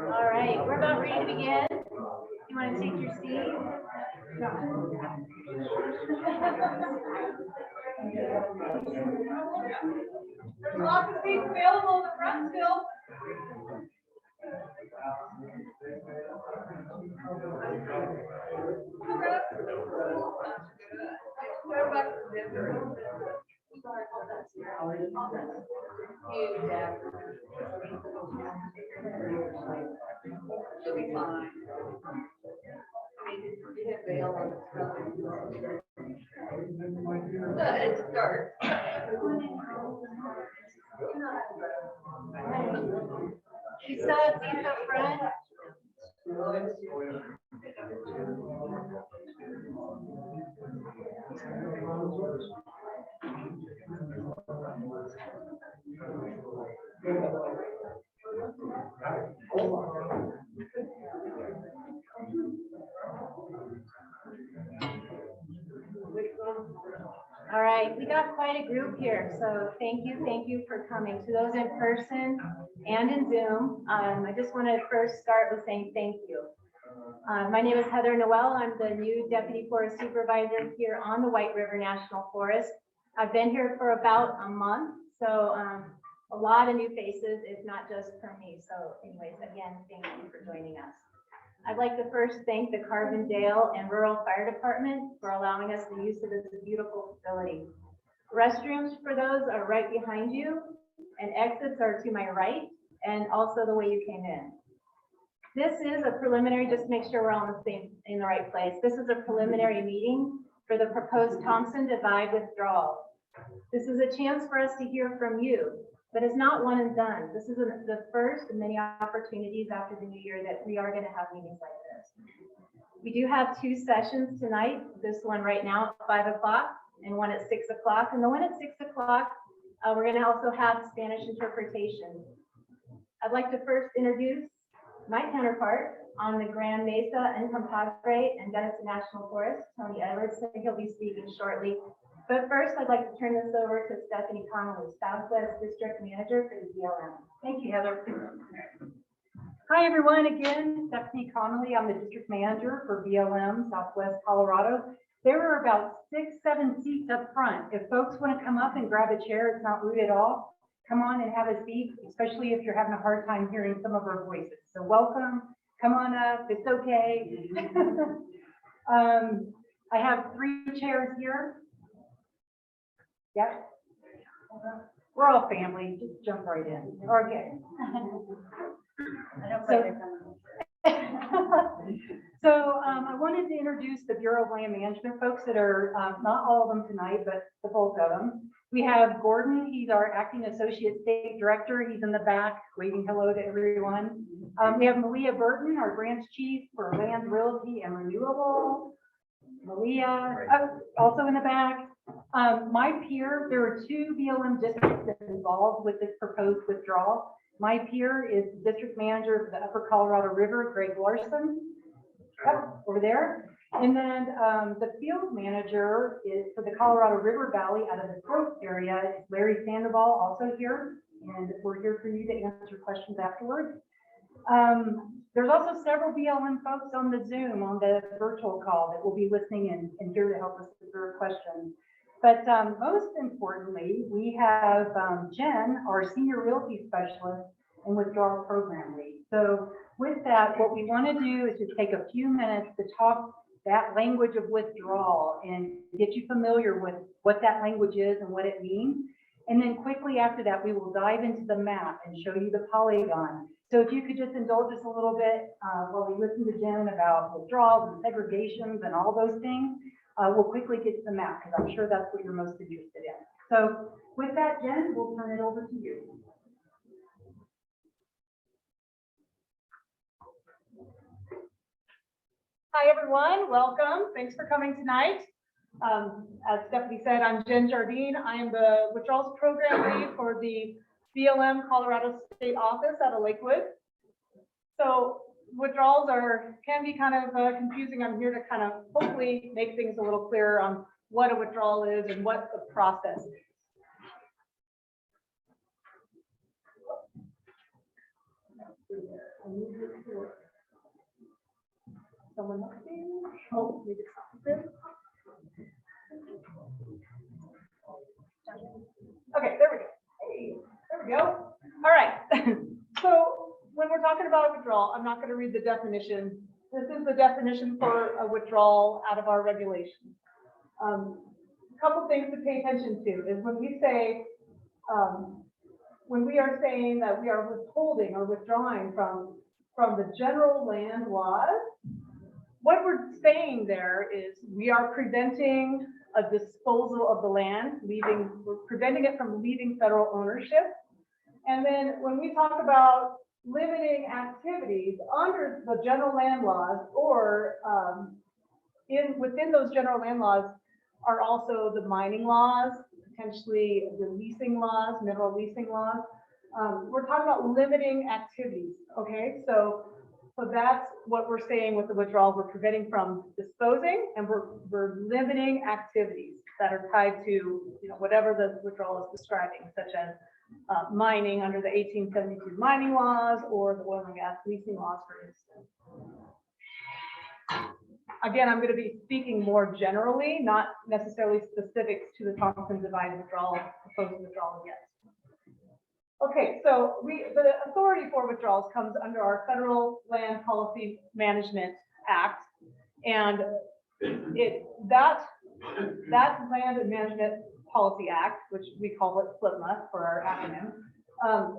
All right, we're about ready to begin. You want to take your seat? There's lots of seats available in the front still. She'll be fine. Let's start. She saw seats up front. All right, we got quite a group here, so thank you for coming. To those in person and in Zoom, I just want to first start with saying thank you. My name is Heather Noel. I'm the new Deputy Forest Supervisor here on the White River National Forest. I've been here for about a month, so a lot of new faces. It's not just for me. So anyways, again, thank you for joining us. I'd like to first thank the Carbondale and Rural Fire Department for allowing us the use of this beautiful facility. Restrooms for those are right behind you, and exits are to my right, and also the way you came in. This is a preliminary, just to make sure we're all in the right place. This is a preliminary meeting for the proposed Thompson Divide withdrawal. This is a chance for us to hear from you, but it's not one and done. This is the first of many opportunities after the new year that we are going to have meetings like this. We do have two sessions tonight, this one right now at 5 o'clock and one at 6 o'clock. And the one at 6 o'clock, we're going to also have Spanish interpretation. I'd like to first introduce my counterpart on the Grand Mesa and Compadre and Denison National Forest, Tony Edwards. He'll be speaking shortly. But first, I'd like to turn this over to Stephanie Connolly, Southwest District Manager for the BLM. Thank you, Heather. Hi, everyone. Again, Stephanie Connolly. I'm the District Manager for BLM, Southwest Colorado. There are about 6-7 seats up front. If folks want to come up and grab a chair, it's not rude at all. Come on and have a seat, especially if you're having a hard time hearing some of our voices. So welcome. Come on up. It's okay. I have 3 chairs here. Yep. We're all family. Just jump right in. Okay. So I wanted to introduce the Bureau of Land Management folks that are not all of them tonight, but the bulk of them. We have Gordon. He's our acting associate state director. He's in the back waving hello to everyone. We have Malia Burton, our branch chief for Land Realty and Renewable. Malia, also in the back. My peer, there are 2 BLM districts that are involved with this proposed withdrawal. My peer is district manager for the Upper Colorado River, Greg Larson, over there. And then the field manager is for the Colorado River Valley out of the Throat area, Larry Sandoval, also here. And we're here for you to answer questions afterwards. There's also several BLM folks on the Zoom, on the virtual call that will be listening and here to help us answer questions. But most importantly, we have Jen, our senior realty specialist, and withdrawal program lead. So with that, what we want to do is just take a few minutes to talk that language of withdrawal and get you familiar with what that language is and what it means. And then quickly after that, we will dive into the map and show you the polygon. So if you could just indulge us a little bit while we listen to Jen about withdrawals and segregations and all those things, we'll quickly get to the map because I'm sure that's what you're most interested in. So with that, Jen, we'll turn it over to you. Hi, everyone. Welcome. Thanks for coming tonight. As Stephanie said, I'm Jen Jardine. I am the withdrawals program lead for the BLM Colorado State Office out of Lakewood. So withdrawals can be kind of confusing. I'm here to kind of hopefully make things a little clearer on what a withdrawal is and what the process is. Someone looking? Oh, maybe Thompson. Okay, there we go. Hey, there we go. All right. So when we're talking about a withdrawal, I'm not going to read the definition. This is the definition for a withdrawal out of our regulations. A couple things to pay attention to is when we say, when we are saying that we are withholding or withdrawing from the general land laws, what we're saying there is we are preventing a disposal of the land, we're preventing it from leaving federal ownership. And then when we talk about limiting activities under the general land laws or within those general land laws are also the mining laws, potentially the leasing laws, mineral leasing laws. We're talking about limiting activities, okay? So that's what we're saying with the withdrawal. We're preventing from disposing, and we're limiting activities that are tied to whatever the withdrawal is describing, such as mining under the 1872 mining laws or the oil and gas leasing laws, for instance. Again, I'm going to be speaking more generally, not necessarily specifics to the Thompson divided withdrawal, proposed withdrawal yet. Okay, so the authority for withdrawals comes under our Federal Land Policy Management Act, and that Land Management Policy Act, which we call it FLPMA for our acronym,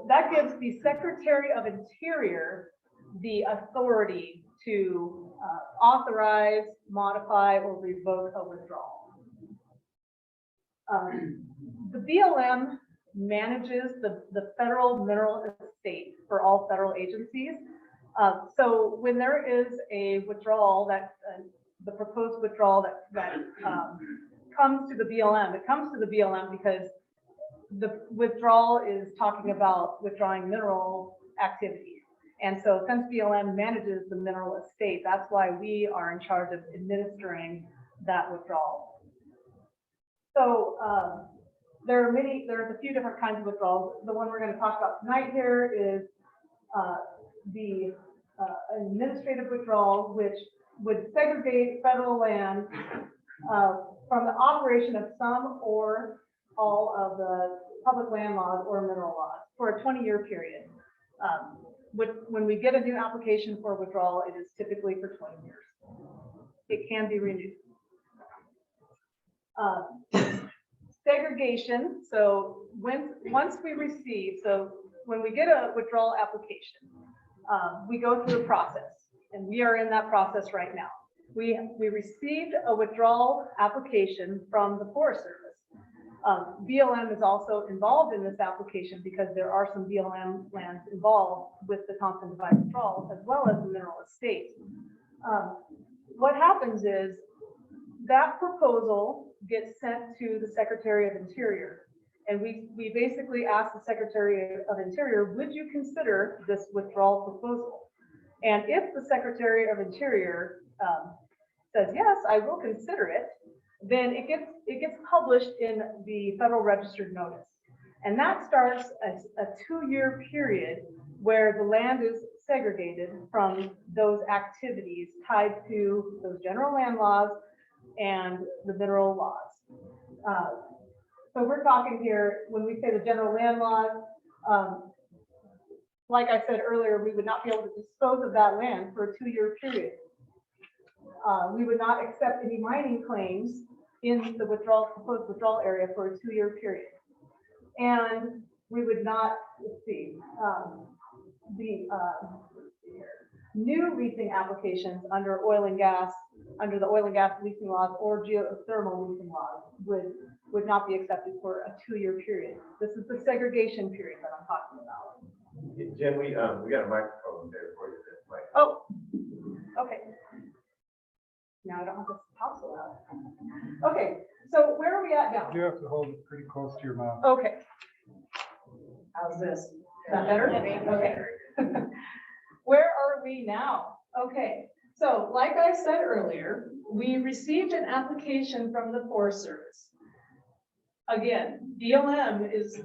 that gives the Secretary of Interior the authority to authorize, modify, or revoke a withdrawal. The BLM manages the federal mineral estate for all federal agencies. So when there is a withdrawal the proposed withdrawal that comes to the BLM, it comes to the BLM because the withdrawal is talking about withdrawing mineral activities. And so since BLM manages the mineral estate, that's why we are in charge of administering that withdrawal. So there's a few different kinds of withdrawals. The one we're going to talk about tonight here is the administrative withdrawal, which would segregate federal land from the operation of some or all of the public land laws or mineral laws for a 20-year period. When we get a new application for withdrawal, it is typically for 20 years. It can be renewed. Segregation. So once we receive, when we get a withdrawal application, we go through a process, and we are in that process right now. We received a withdrawal application from the Forest Service. BLM is also involved in this application because there are some BLM lands involved with the Thompson divided withdrawal as well as the mineral estate. What happens is that proposal gets sent to the Secretary of Interior, and we basically ask the Secretary of Interior, would you consider this withdrawal proposal? And if the Secretary of Interior says, yes, I will consider it, then it gets published in the Federal Registered Notice. And that starts a 2-year period where the land is segregated from those activities tied to those general land laws and the mineral laws. So we're talking here, when we say the general land laws, like I said earlier, we would not be able to dispose of that land for a 2-year period. We would not accept any mining claims in the proposed withdrawal area for a 2-year period. And we would not, let's see, new leasing applications under oil and gas, under the oil and gas leasing laws or geothermal leasing laws would not be accepted for a 2-year period. This is the segregation period that I'm talking about. Jen, we got a microphone there for you. Oh, okay. Now I don't have to talk so loud. Okay, so where are we at now? You have to hold it pretty close to your mouth. Okay. How's this? Is that better? Okay. Where are we now? Okay, so like I said earlier, we received an application from the Forest Service. Again, BLM is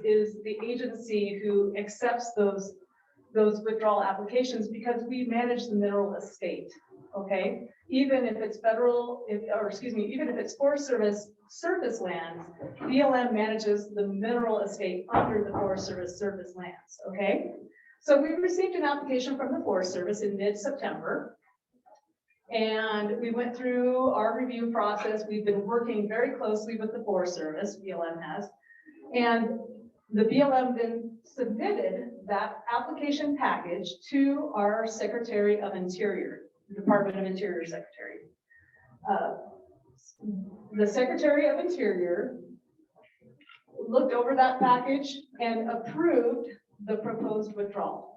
the agency who accepts those withdrawal applications because we manage the mineral estate, okay? Even if it's federal, even if it's Forest Service surface lands, BLM manages the mineral estate under the Forest Service surface lands, okay? So we received an application from the Forest Service in mid-September. And we went through our review process. We've been working very closely with the Forest Service, BLM has. And the BLM then submitted that application package to our Secretary of Interior, Department of Interior Secretary. The Secretary of Interior looked over that package and approved the proposed withdrawal.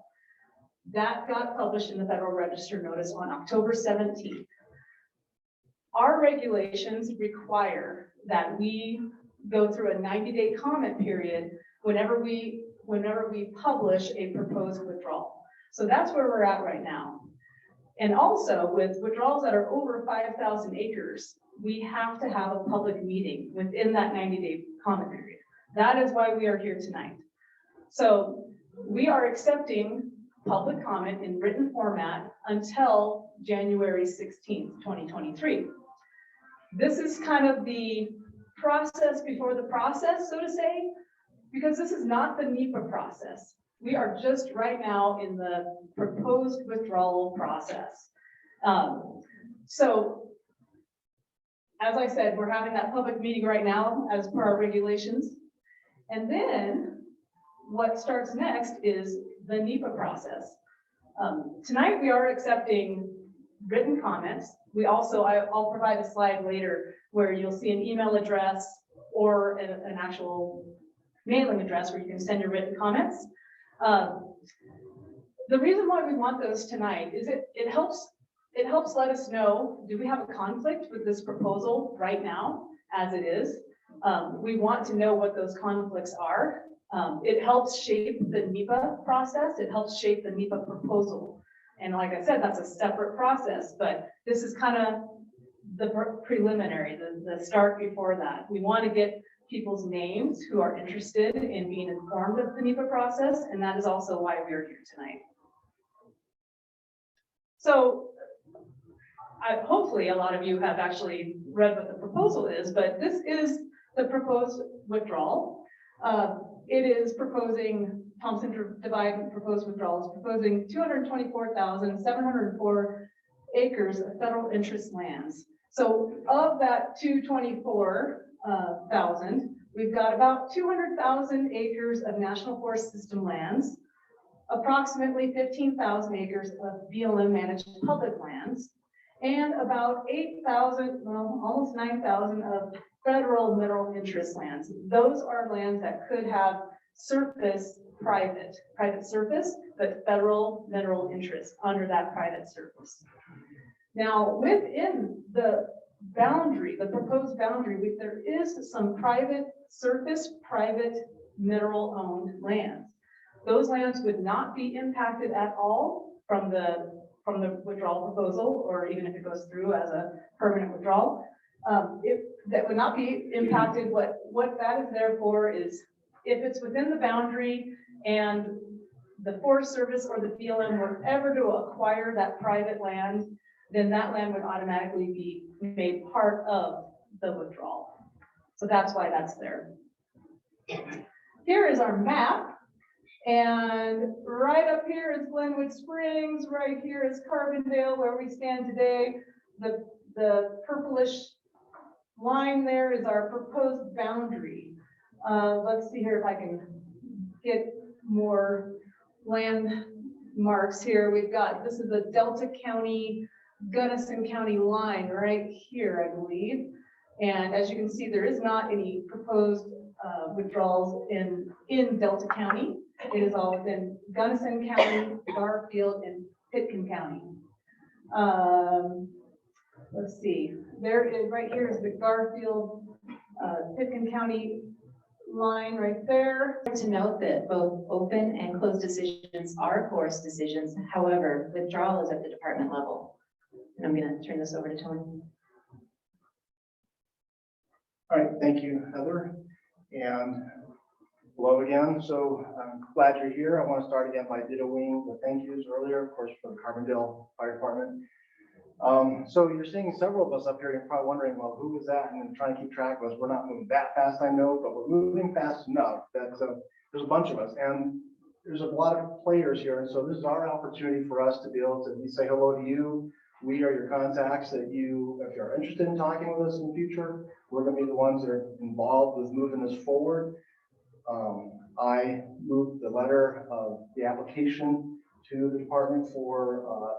That got published in the Federal Register notice on October 17th. Our regulations require that we go through a 90-day comment period whenever we publish a proposed withdrawal. So that's where we're at right now. And also with withdrawals that are over 5,000 acres, we have to have a public meeting within that 90-day comment period. That is why we are here tonight. So we are accepting public comment in written format until January 16th, 2023. This is kind of the process before the process, so to say, because this is not the NEPA process. We are just right now in the proposed withdrawal process. So, as I said, we're having that public meeting right now as per our regulations. And then what starts next is the NEPA process. Tonight we are accepting written comments. We also, I'll provide a slide later where you'll see an email address or an actual mailing address where you can send your written comments. The reason why we want those tonight is it helps let us know, do we have a conflict with this proposal right now as it is? We want to know what those conflicts are. It helps shape the NEPA process. It helps shape the NEPA proposal. And like I said, that's a separate process, but this is kind of the preliminary, the start before that. We want to get people's names who are interested in being informed of the NEPA process, and that is also why we are here tonight. So hopefully a lot of you have actually read what the proposal is, but this is the proposed withdrawal. It is proposing, Thompson Divide proposed withdrawal is proposing 224,704 acres of federal interest lands. So of that 224,000, we've got about 200,000 acres of National Forest System lands, approximately 15,000 acres of BLM managed public lands, and about 8,000, well, almost 9,000 of federal mineral interest lands. Those are lands that could have surface private surface, but federal mineral interest under that private surface. Now, within the boundary, the proposed boundary, there is some private surface, private mineral owned lands. Those lands would not be impacted at all from the withdrawal proposal, or even if it goes through as a permanent withdrawal. That would not be impacted. What that is there for is if it's within the boundary and the Forest Service or the BLM were ever to acquire that private land, then that land would automatically be made part of the withdrawal. So that's why that's there. Here is our map. And right up here is Glenwood Springs, right here is Carbondale, where we stand today. The purplish line there is our proposed boundary. Let's see here if I can get more landmarks here. We've got, this is the Delta County, Gunnison County line right here, I believe. And as you can see, there is not any proposed withdrawals in Delta County. It is all within Gunnison County, Garfield, and Pitkin County. Let's see, there is, right here is the Garfield, Pitkin County line right there. To note that both open and closed decisions are course decisions. However, withdrawal is at the department level. And I'm going to turn this over to Tony. All right, thank you, Heather. And hello again. So I'm glad you're here. I want to start again by dittoing the thank yous earlier, of course, for the Carbondale Fire Department. So you're seeing several of us up here. You're probably wondering, well, who was that? And trying to keep track of us. We're not moving that fast, I know, but we're moving fast enough that there's a bunch of us, and there's a lot of players here. And so this is our opportunity for us to be able to say hello to you. We are your contacts that you, if you're interested in talking with us in the future, we're going to be the ones that are involved with moving this forward. I moved the letter of the application to the department for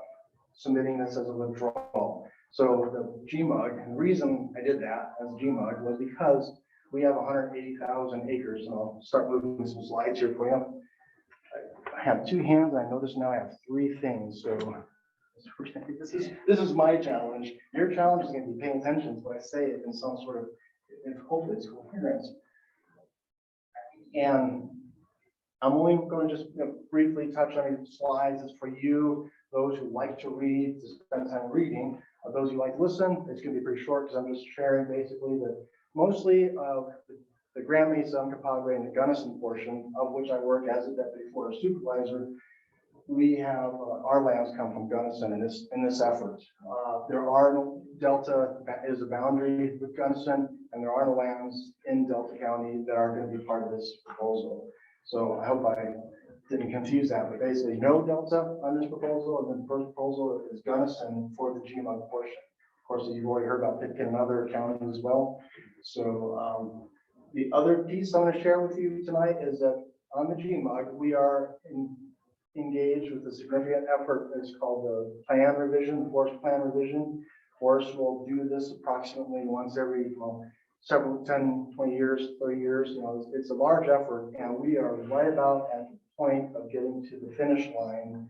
submitting this as a withdrawal. So the GMUG, and the reason I did that as a GMUG was because we have 180,000 acres, and I'll start moving some slides here for you. I have two hands, and I notice now I have three things. So this is my challenge. Your challenge is going to be paying attention to what I say in some sort of, hopefully it's coherence. And I'm only going to just briefly touch on these slides. It's for you, those who like to read, to spend time reading. Those who like to listen, it's going to be pretty short because I'm just sharing basically the mostly of the Grand Mesa, Uncompahgre, and the Gunnison portion, of which I work as a deputy forest supervisor. We have our lands come from Gunnison in this effort. There are no Delta is a boundary with Gunnison, and there are no lands in Delta County that are going to be part of this proposal. So I hope I didn't confuse that, but basically no Delta on this proposal, and then the first proposal is Gunnison for the GMUG portion. Of course, you've already heard about Pitkin and other counties as well. So the other piece I want to share with you tonight is that on the GMUG, we are engaged with a significant effort that's called the plan revision, the forest plan revision. Forest will do this approximately once every several 10, 20 years, 30 years. It's a large effort, and we are right about at the point of getting to the finish line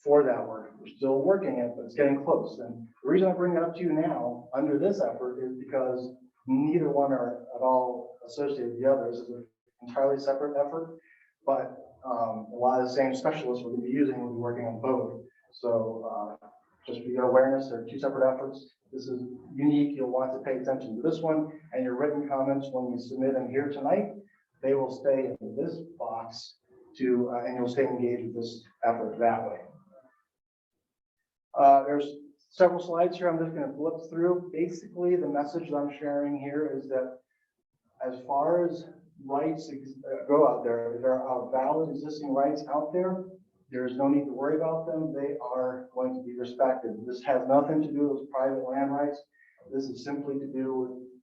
for that work. We're still working it, but it's getting close. And the reason I bring it up to you now under this effort is because neither one are at all associated with the others. It's an entirely separate effort, but a lot of the same specialists we're going to be using will be working on both. So just for your awareness, there are two separate efforts. This is unique. You'll want to pay attention to this one, and your written comments when you submit them here tonight, they will stay in this box and you'll stay engaged with this effort that way. There's several slides here. I'm just going to flip through. Basically, the message that I'm sharing here is that as far as rights go out there, there are valid existing rights out there. There's no need to worry about them. They are going to be respected. This has nothing to do with private land rights. This is simply to do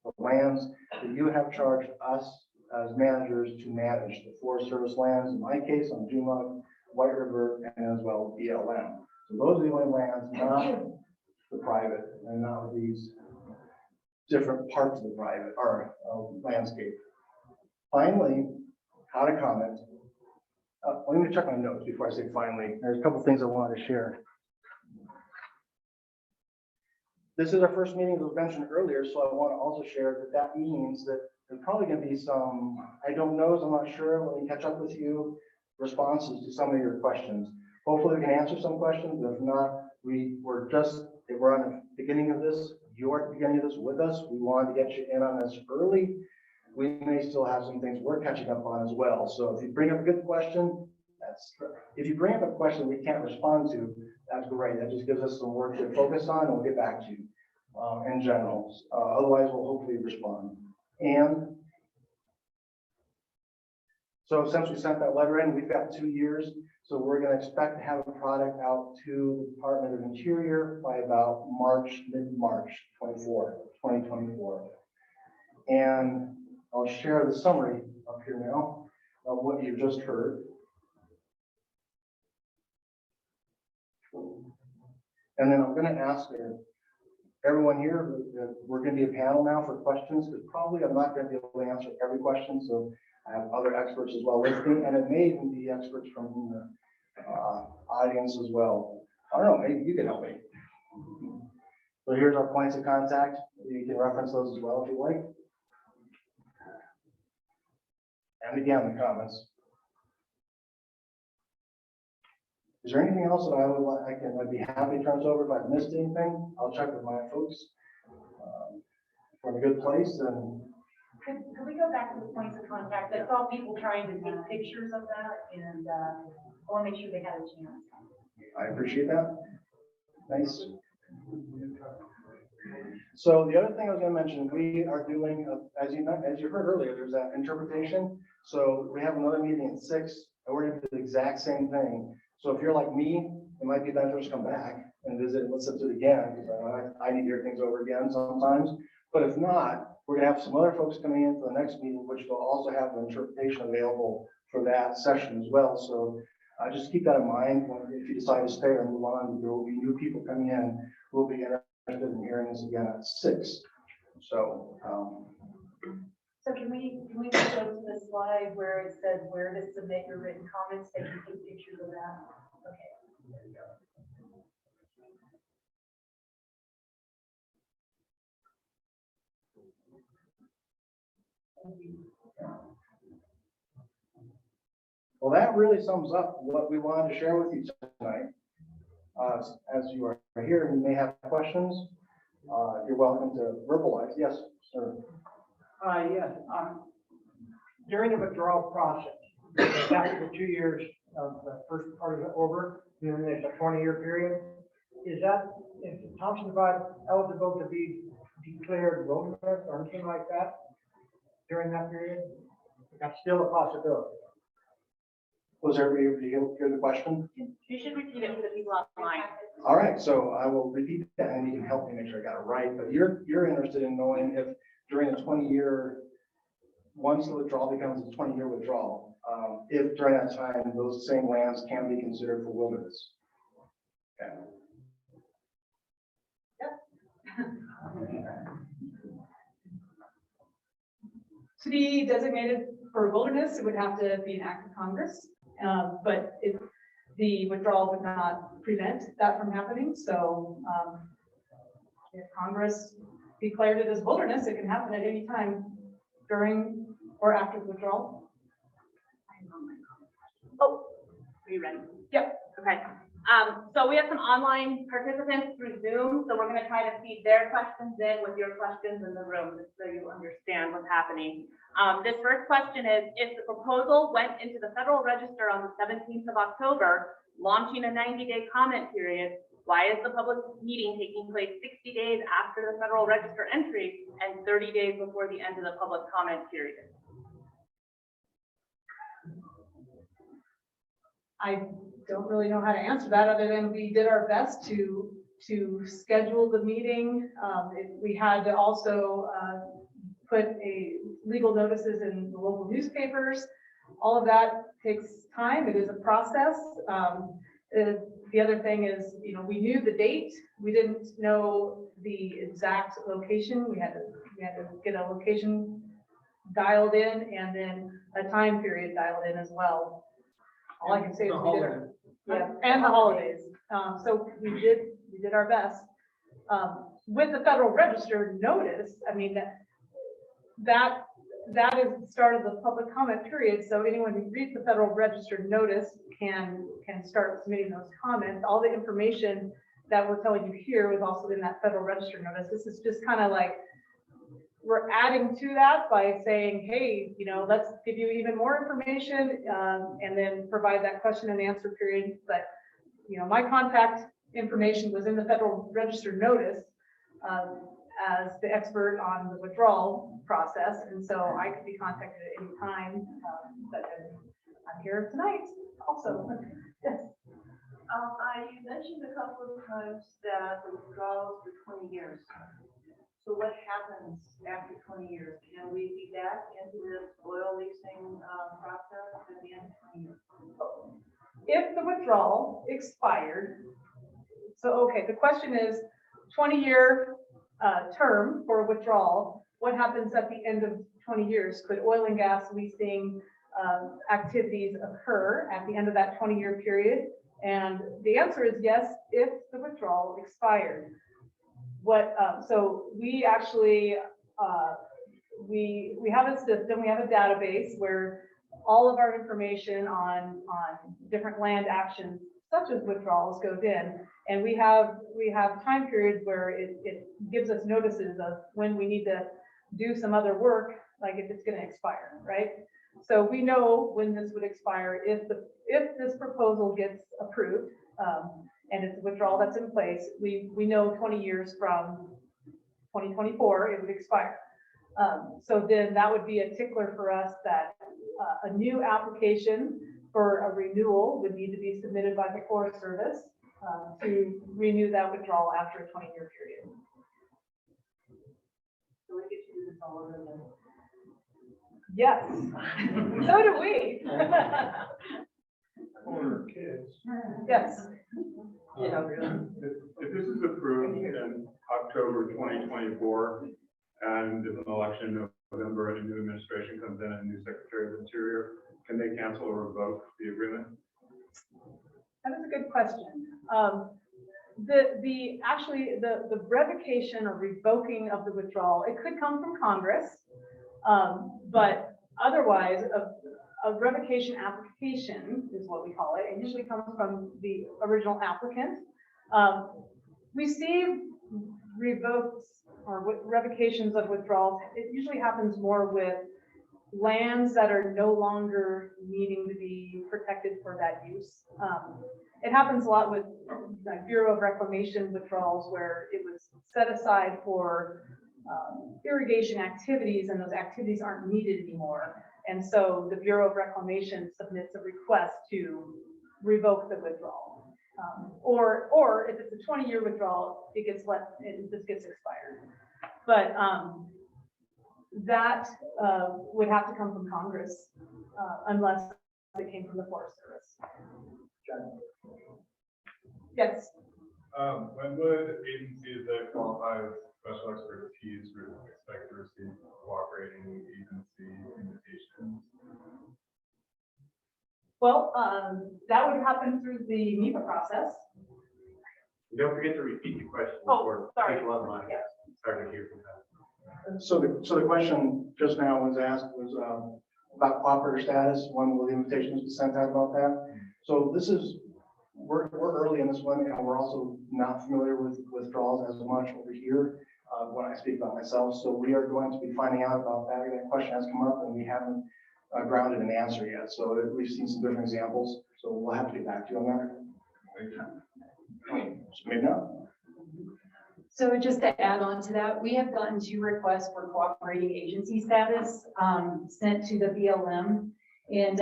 with the lands that you have charged us as managers to manage, the Forest Service lands, in my case, on GMUG, White River, and as well BLM. So those are the only lands, not the private, and not these different parts of the private or landscape. Finally, how to comment. Let me check my notes before I say finally. There's a couple things I wanted to share. This is our first meeting, as was mentioned earlier, so I want to also share that means that there's probably going to be some, I don't know, I'm not sure, when we catch up with you, responses to some of your questions. Hopefully we can answer some questions. If not, we're on the beginning of this. You're at the beginning of this with us. We wanted to get you in on this early. We may still have some things we're catching up on as well. So if you bring up a good question, if you bring up a question we can't respond to, that's great. That just gives us some work to focus on, and we'll get back to you in general. Otherwise, we'll hopefully respond. And So since we sent that letter in, we've got 2 years. So we're going to expect to have a product out to the Department of Interior by about mid-March 2024. And I'll share the summary up here now of what you've just heard. And then I'm going to ask everyone here, we're going to be a panel now for questions, because probably I'm not going to be able to answer every question. So I have other experts as well with me, and it may even be experts from the audience as well. I don't know, maybe you can help me. So here's our points of contact. You can reference those as well if you like. And again, the comments. Is there anything else that I'd be happy to turn this over? If I've missed anything, I'll check with my folks. We're in a good place, and Could we go back to the points of contact? I saw people trying to take pictures of that, and I want to make sure they had a chance. I appreciate that. Nice. So the other thing I was going to mention, we are doing, as you heard earlier, there's that interpretation. So we have another meeting at 6, and we're going to do the exact same thing. So if you're like me, it might be better to come back and visit and listen to it again, because I need to hear things over again sometimes. But if not, we're going to have some other folks coming in for the next meeting, which will also have an interpretation available for that session as well. So just keep that in mind if you decide to stay or move on. There will be new people coming in who will be interested in hearing this again at 6. So. So can we just go to the slide where it says where to submit your written comments? They can take pictures of that. Okay. Well, that really sums up what we wanted to share with you tonight. As you are here and you may have questions, you're welcome to verbalize. Yes, sir. Yes, during the withdrawal process, after the 2 years of the first part of it over, then there's a 20-year period. Is Thompson Divide eligible to be declared wilderness or anything like that during that period? That's still a possibility. Was everybody able to hear the question? You should repeat it for the people online. All right, so I will repeat that and you can help me make sure I got it right. But you're interested in knowing if during a 20-year, once the withdrawal becomes a 20-year withdrawal, if during that time those same lands can be considered for wilderness. Okay. To be designated for wilderness, it would have to be an act of Congress, but the withdrawal would not prevent that from happening. So if Congress declared it as wilderness, it can happen at any time during or after the withdrawal. Oh, are you ready? Yep. Okay. So we have some online participants through Zoom, so we're going to try to feed their questions in with your questions in the room, just so you understand what's happening. This first question is, if the proposal went into the Federal Register on the 17th of October, launching a 90-day comment period, why is the public meeting taking place 60 days after the Federal Register entry and 30 days before the end of the public comment period? I don't really know how to answer that, other than we did our best to schedule the meeting. We had to also put legal notices in the local newspapers. All of that takes time. It is a process. The other thing is, we knew the date. We didn't know the exact location. We had to get a location dialed in and then a time period dialed in as well. All I can say is we did and the holidays. So we did our best. With the Federal Register notice, I mean, that is the start of the public comment period. So anyone who reads the Federal Register notice can start submitting those comments. All the information that we're telling you here was also in that Federal Register notice. This is just kind of like, we're adding to that by saying, hey, let's give you even more information and then provide that question and answer period. But, my contact information was in the Federal Register notice as the expert on the withdrawal process, and so I could be contacted at any time. But I'm here tonight also. Yes. You mentioned a couple of times that the withdrawal is for 20 years. So what happens after 20 years? Can we be back into this oil leasing process at the end of 20 years? If the withdrawal expired, so, okay, the question is 20-year term for a withdrawal, what happens at the end of 20 years? Could oil and gas leasing activities occur at the end of that 20-year period? And the answer is yes, if the withdrawal expired. So we actually, we have a system, we have a database where all of our information on different land actions, such as withdrawals, goes in. And we have time periods where it gives us notices of when we need to do some other work, like if it's going to expire, right? So we know when this would expire if this proposal gets approved, and it's a withdrawal that's in place. We know 20 years from 2024 it would expire. So then that would be a tickler for us that a new application for a renewal would need to be submitted by the Forest Service to renew that withdrawal after a 20-year period. So we get to do this all over again. Yes, so do we. Older kids. Yes. If this is approved in October 2024, and if an election in November and a new administration comes in and a new Secretary of Interior, can they cancel or revoke the agreement? That is a good question. The revocation or revoking of the withdrawal, it could come from Congress, but otherwise, a revocation application is what we call it. It usually comes from the original applicant. We see revokes or revocations of withdrawals. It usually happens more with lands that are no longer needing to be protected for that use. It happens a lot with like Bureau of Reclamation withdrawals where it was set aside for irrigation activities and those activities aren't needed anymore. And so the Bureau of Reclamation submits a request to revoke the withdrawal. Or if it's a 20-year withdrawal, it just gets expired. But that would have to come from Congress unless it came from the Forest Service. Yes. When would agencies that qualify as special expertise expect to receive cooperating agency invitations? Well, that would happen through the NEPA process. Don't forget to repeat the question. Oh, for sorry. people online. It's hard to hear from that. So the question just now was asked was about cooperator status. When will the invitations be sent out about that? So this is, we're early in this one, and we're also not familiar with withdrawals as much over here when I speak about myself. So we are going to be finding out about that. That question has come up and we haven't grounded an answer yet. So we've seen some different examples. So we'll have to get back to you on that. Maybe not. So just to add on to that, we have gotten 2 requests for cooperating agency status sent to the BLM. And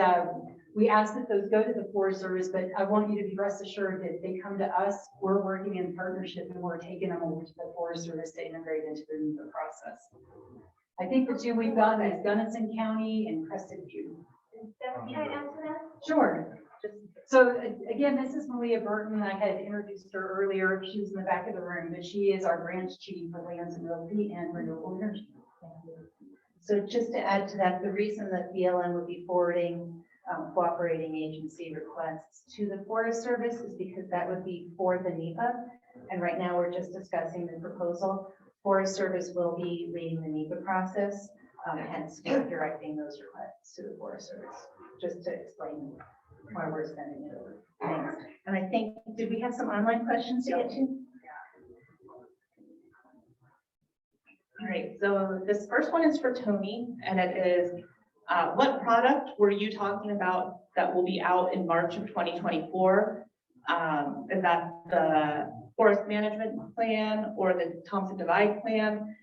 we ask that those go to the Forest Service, but I want you to be rest assured that if they come to us, we're working in partnership and we're taking them over to the Forest Service to integrate into the NEPA process. I think the 2 we've gotten is Gunnison County and Crested Butte. Can I answer that? Sure. So again, this is Malia Burton. I had introduced her earlier. She was in the back of the room, but she is our branch chief for lands and realty and renewable energy. So just to add to that, the reason that BLM would be forwarding cooperating agency requests to the Forest Service is because that would be for the NEPA. And right now we're just discussing the proposal. Forest Service will be leading the NEPA process, hence directing those requests to the Forest Service, just to explain why we're sending it over. Thanks. And I think, did we have some online questions to get to? All right, so this first one is for Tony, and it is, what product were you talking about that will be out in March of 2024? Is that the forest management plan or the Thompson Divide plan?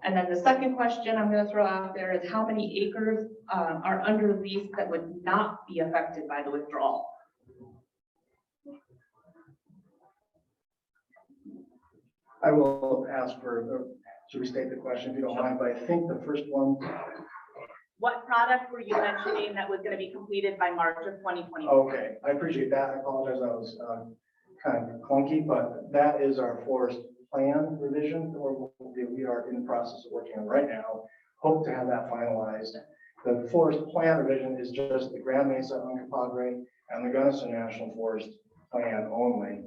And then the second question I'm going to throw out there is how many acres are under lease that would not be affected by the withdrawal? I will ask for, to restate the question if you don't mind, but I think the first one, What product were you mentioning that was going to be completed by March of 2020? okay, I appreciate that. I apologize, that was kind of clunky, but that is our forest plan revision, or we are in the process of working on right now. Hope to have that finalized. The forest plan revision is just the Grand Mesa, Uncompahgre, and the Gunnison National Forest plan only.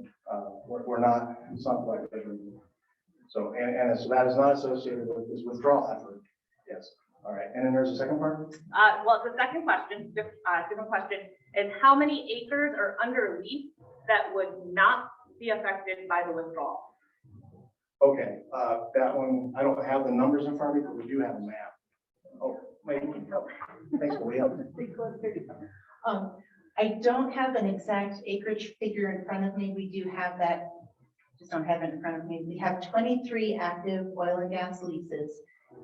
We're not, it's not quite revision. So, so that is not associated with this withdrawal effort. Yes. All right. And then there's a second part? Well, the second question, different question, is how many acres are under lease that would not be affected by the withdrawal? Okay, that one, I don't have the numbers in front of me, but we do have a map. Oh, wait, thanks for I don't have an exact acreage figure in front of me. We do have that, just don't have it in front of me. We have 23 active oil and gas leases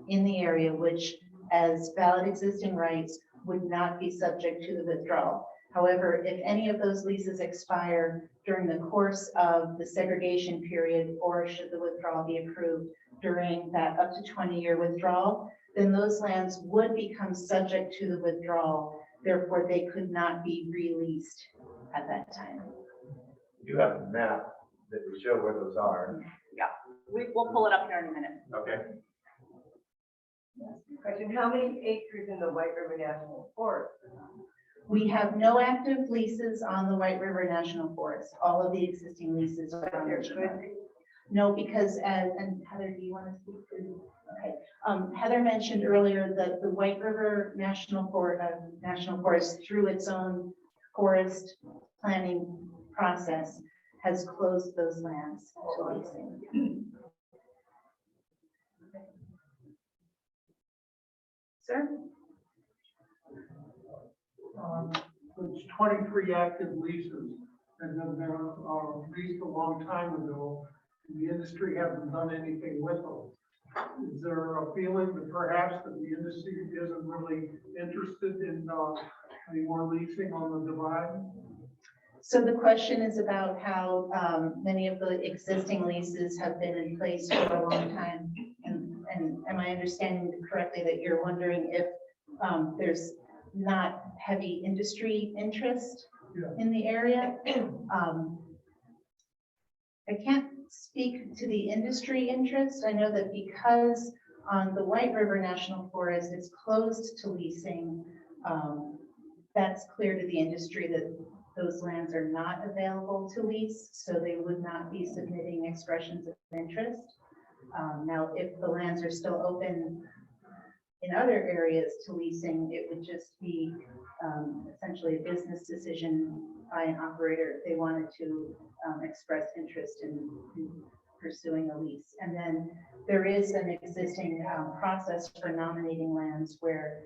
in the area, which as valid existing rights would not be subject to the withdrawal. However, if any of those leases expire during the course of the segregation period, or should the withdrawal be approved during that up to 20-year withdrawal, then those lands would become subject to the withdrawal. Therefore, they could not be released at that time. You have a map that will show where those are. Yeah, we'll pull it up here in a minute. Okay. Question, how many acres in the White River National Forest? We have no active leases on the White River National Forest. All of the existing leases are on their term. No, because, and Heather, do you want to speak to? Okay. Heather mentioned earlier that the White River National Forest, through its own forest planning process, has closed those lands to leasing. Sir? It's 23 active leases and then they were leased a long time ago. The industry hasn't done anything with them. Is there a feeling that perhaps that the industry isn't really interested in any more leasing on the divide? So the question is about how many of the existing leases have been in place for a long time. And am I understanding correctly that you're wondering if there's not heavy industry interest in the area? I can't speak to the industry interest. I know that because on the White River National Forest, it's closed to leasing. That's clear to the industry that those lands are not available to lease, so they would not be submitting expressions of interest. Now, if the lands are still open in other areas to leasing, it would just be essentially a business decision by an operator if they wanted to express interest in pursuing a lease. And then there is an existing process for nominating lands where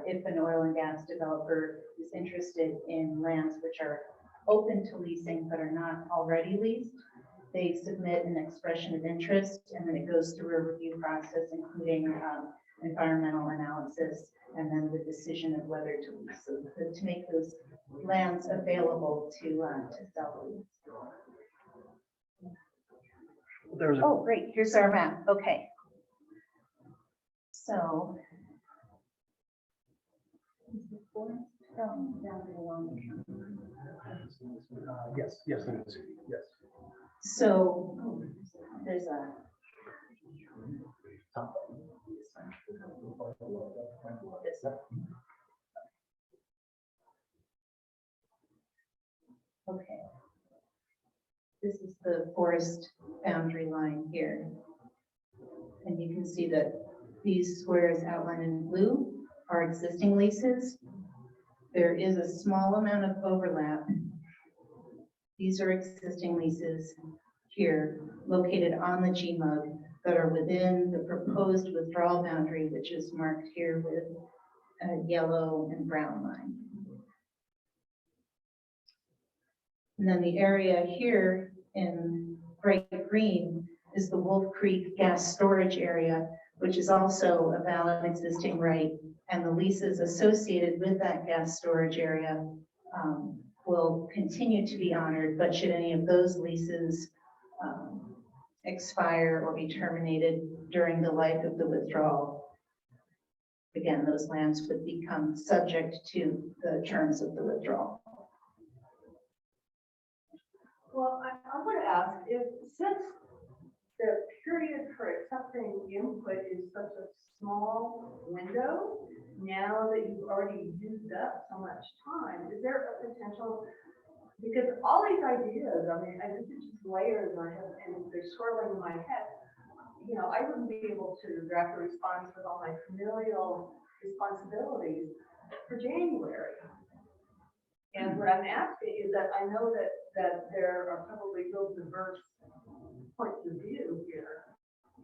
if an oil and gas developer is interested in lands which are open to leasing but are not already leased, they submit an expression of interest, and then it goes through a review process, including environmental analysis, and then the decision of whether to lease, so to make those lands available to sell. Oh, great, here's our map. Okay. So. Yes, yes, it is. Yes. So there's a. Okay. This is the forest boundary line here. And you can see that these squares outlined in blue are existing leases. There is a small amount of overlap. These are existing leases here located on the GMUG that are within the proposed withdrawal boundary, which is marked here with a yellow and brown line. And then the area here in bright green is the Wolf Creek gas storage area, which is also a valid existing right. And the leases associated with that gas storage area will continue to be honored, but should any of those leases expire or be terminated during the life of the withdrawal, again, those lands would become subject to the terms of the withdrawal. Well, I want to ask, since the period for accepting input is such a small window, now that you've already used up so much time, is there a potential? Because all these ideas, I mean, this is just layers in my head, and they're swirling in my head. You know, I wouldn't be able to draft a response with all my familial responsibilities for January. And what I'm asking is that I know that there are probably real diverse points of view here,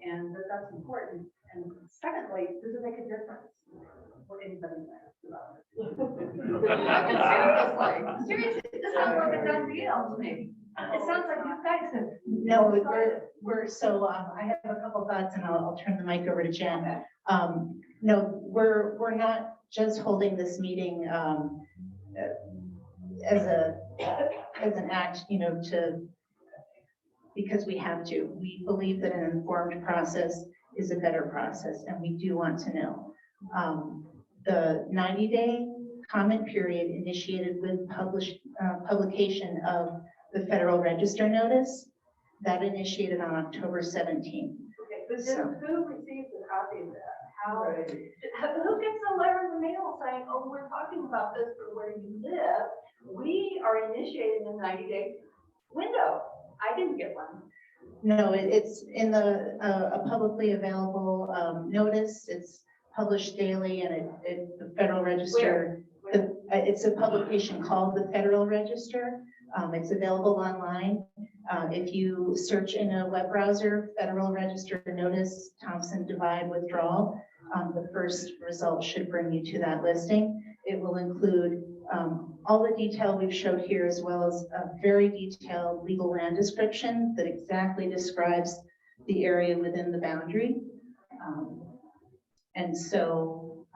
and that's important. And secondly, does it make a difference for anybody that's about it? Seriously, this sounds like a done deal to me. It sounds like you guys have. No, we're so, I have a couple thoughts and I'll turn the mic over to Jen. No, we're not just holding this meeting as an act, you know, because we have to. We believe that an informed process is a better process, and we do want to know. The 90-day comment period initiated with publication of the Federal Register notice, that initiated on October 17th. Okay, but then who receives a copy of that? Who gets a letter in the mail saying, oh, we're talking about this for where you live? We are initiating a 90-day window. I didn't get one. No, it's in a publicly available notice. It's published daily, and the Federal Register. It's a publication called the Federal Register. It's available online. If you search in a web browser, Federal Register notice, Thompson divide withdrawal, the first result should bring you to that listing. It will include all the detail we've showed here, as well as a very detailed legal land description that exactly describes the area within the boundary. And so,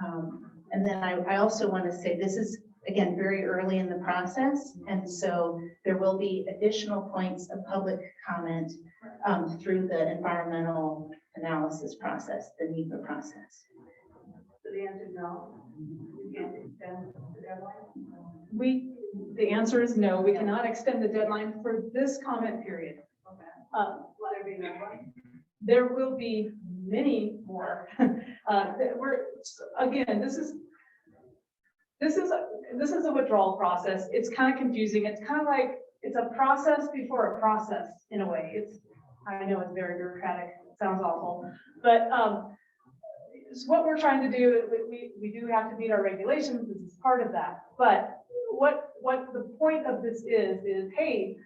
and then I also want to say this is, again, very early in the process. And so there will be additional points of public comment through the environmental analysis process, the NEPA process. So the answer is no. You can't extend the deadline? The answer is no, we cannot extend the deadline for this comment period. Okay. Will there be another one? There will be many more. Again, this is a withdrawal process. It's kind of confusing. It's kind of like, it's a process before a process in a way. I know it's very bureaucratic. It sounds awful, but it's what we're trying to do. We do have to meet our regulations. This is part of that. But what the point of this is, hey,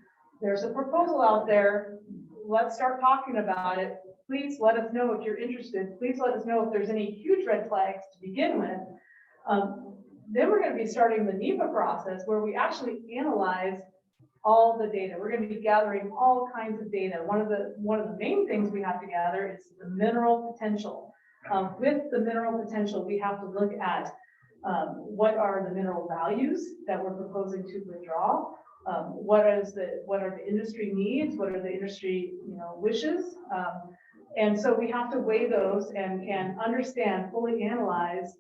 there's a proposal out there. Let's start talking about it. Please let us know if you're interested. Please let us know if there's any huge red flags to begin with. Then we're going to be starting the NEPA process, where we actually analyze all the data. We're going to be gathering all kinds of data. One of the main things we have to gather is the mineral potential. With the mineral potential, we have to look at what are the mineral values that we're proposing to withdraw. What are the industry needs? What are the industry wishes? And so we have to weigh those and understand, fully analyze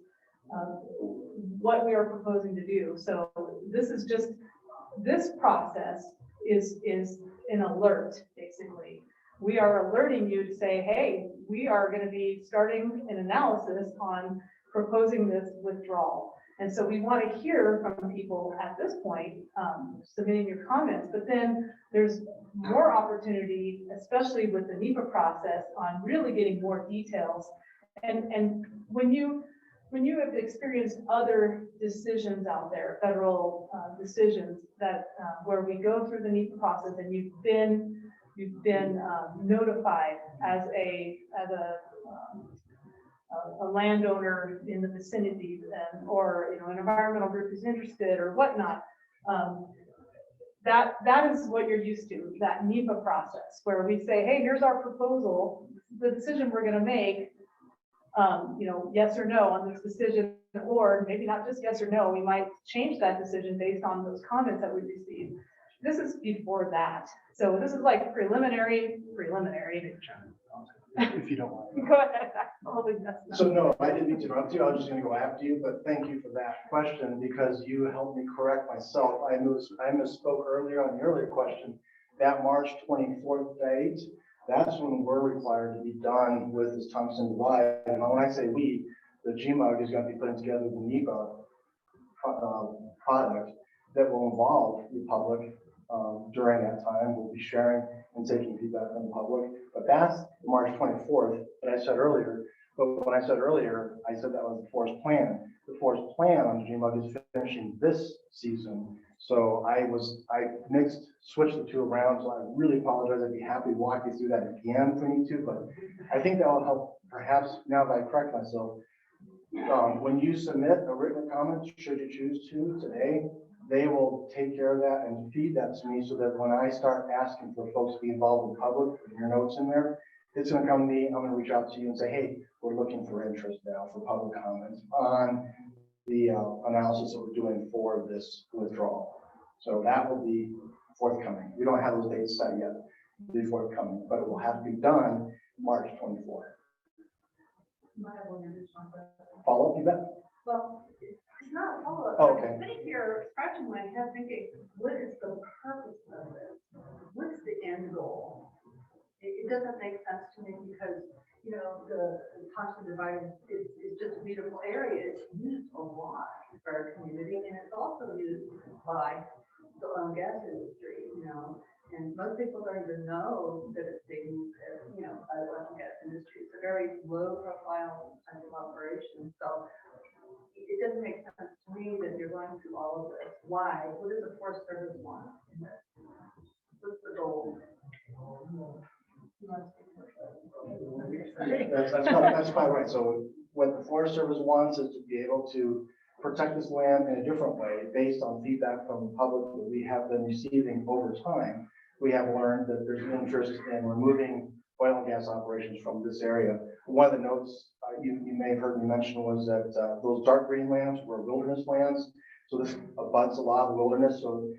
what we are proposing to do. So this process is an alert, basically. We are alerting you to say, hey, we are going to be starting an analysis on proposing this withdrawal. And so we want to hear from people at this point, submitting your comments, but then there's more opportunity, especially with the NEPA process, on really getting more details. And when you have experienced other decisions out there, federal decisions that where we go through the NEPA process, and you've been notified as a landowner in the vicinity, or an environmental group is interested or whatnot, that is what you're used to, that NEPA process, where we say, hey, here's our proposal, the decision we're gonna make, yes or no on this decision, or maybe not just yes or no, we might change that decision based on those comments that we received. This is before that. So this is like preliminary. If you don't mind. Go ahead. I probably messed up. So no, I didn't mean to interrupt you. I was just gonna go after you, but thank you for that question because you helped me correct myself. I misspoke earlier on the earlier question. That March 24th date, that's when we're required to be done with this Thompson divide. And when I say we, the GMUG is gonna be putting together the NEPA product that will involve the public during that time. We'll be sharing and taking feedback from the public, but that's March 24th that I said earlier. But when I said earlier, I said that was the forest plan. The forest plan on the GMUG is finishing this season. So I switched the two around. So I really apologize. I'd be happy to walk you through that again if we need to, but I think that will help perhaps now that I correct myself. When you submit a written comment, should you choose to today, they will take care of that and feed that to me so that when I start asking for folks to be involved in public, put your notes in there, it's going to come to me. I'm going to reach out to you and say, hey, we're looking for interest now for public comments on the analysis that we're doing for this withdrawal. So that will be forthcoming. We don't have those dates set yet. It'll be forthcoming, but it will have to be done March 24th. Follow up, you bet. Well, it's not a follow-up. Oh, okay. I'm sitting here scratching my head thinking, what is the purpose of this? What's the end goal? It doesn't make sense to me because, the Thompson Divide is just a beautiful area. It's used a lot for our community and it's also used by the oil and gas industry, and most people don't even know that it's being used, by the oil and gas industry. It's a very low profile type of operation. So it doesn't make sense to me that you're going through all of this. Why? What does the Forest Service want? What's the goal? That's quite right. So what the Forest Service wants is to be able to protect this land in a different way based on feedback from the public that we have been receiving over time. We have learned that there's an interest in removing oil and gas operations from this area. One of the notes you may have heard me mention was that those dark green lands were wilderness lands. So this abuts a lot of wilderness. So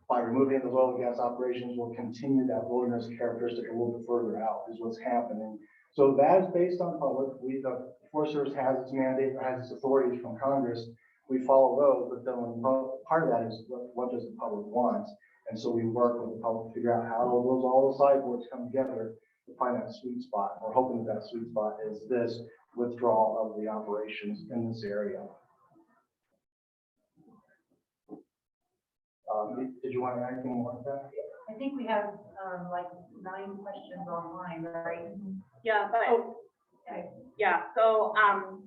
by removing those oil and gas operations, we'll continue that wilderness characteristic a little bit further out is what's happening. So that is based on public. The Forest Service has its mandate, has its authorities from Congress. We follow those, but then part of that is what does the public want? And so we work with the public to figure out how all the sideboards come together to find that sweet spot. We're hoping that sweet spot is this withdrawal of the operations in this area. Did you want to add anything more to that? I think we have like 9 questions online, right? Yeah, but, Okay. yeah, so, I'm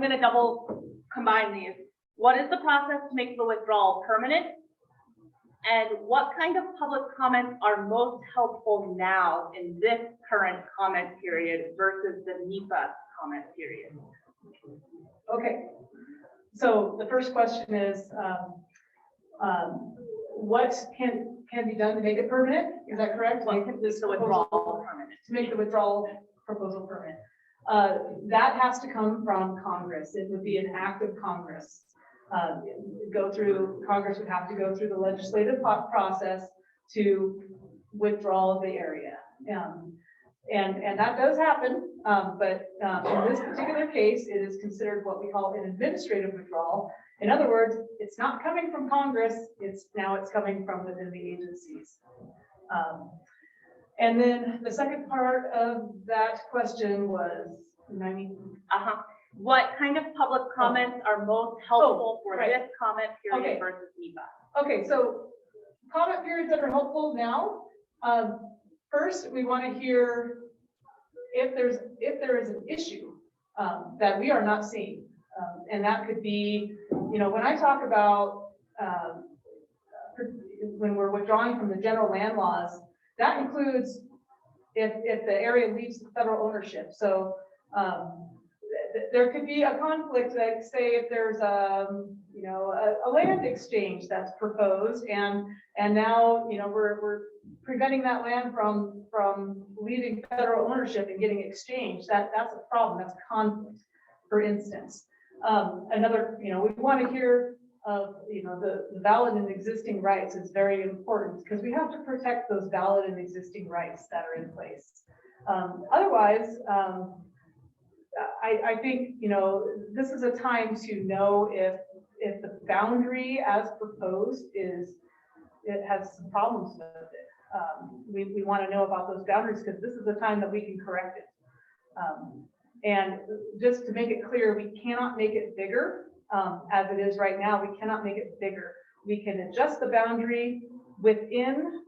gonna double combine these. What is the process to make the withdrawal permanent? And what kind of public comments are most helpful now in this current comment period versus the NEPA comment period? Okay, so the first question is, what can be done to make it permanent? Is that correct? What can make the withdrawal permanent? To make the withdrawal proposal permanent. That has to come from Congress. It would be an act of Congress. Congress would have to go through the legislative process to withdraw the area. And that does happen, but in this particular case, it is considered what we call an administrative withdrawal. In other words, it's not coming from Congress, it's coming from within the agencies. And then the second part of that question was, what kind of public comments are most helpful for right. this comment period Okay. versus NEPA? Okay, so comment periods that are helpful now. First, we want to hear if there is an issue that we are not seeing, and that could be, when I talk about when we're withdrawing from the general land laws, that includes if the area leaves federal ownership. So there could be a conflict, like say if there's you know, a land exchange that's proposed and now, you know, we're preventing that land from leaving federal ownership and getting exchanged. That's a problem. That's a conflict, for instance. Another, you know, we want to hear of, you know, the valid and existing rights is very important because we have to protect those valid and existing rights that are in place. Otherwise, I think, you know, this is a time to know if the boundary as proposed it has some problems with it. We want to know about those boundaries because this is the time that we can correct it. And just to make it clear, we cannot make it bigger as it is right now. We cannot make it bigger. We can adjust the boundary within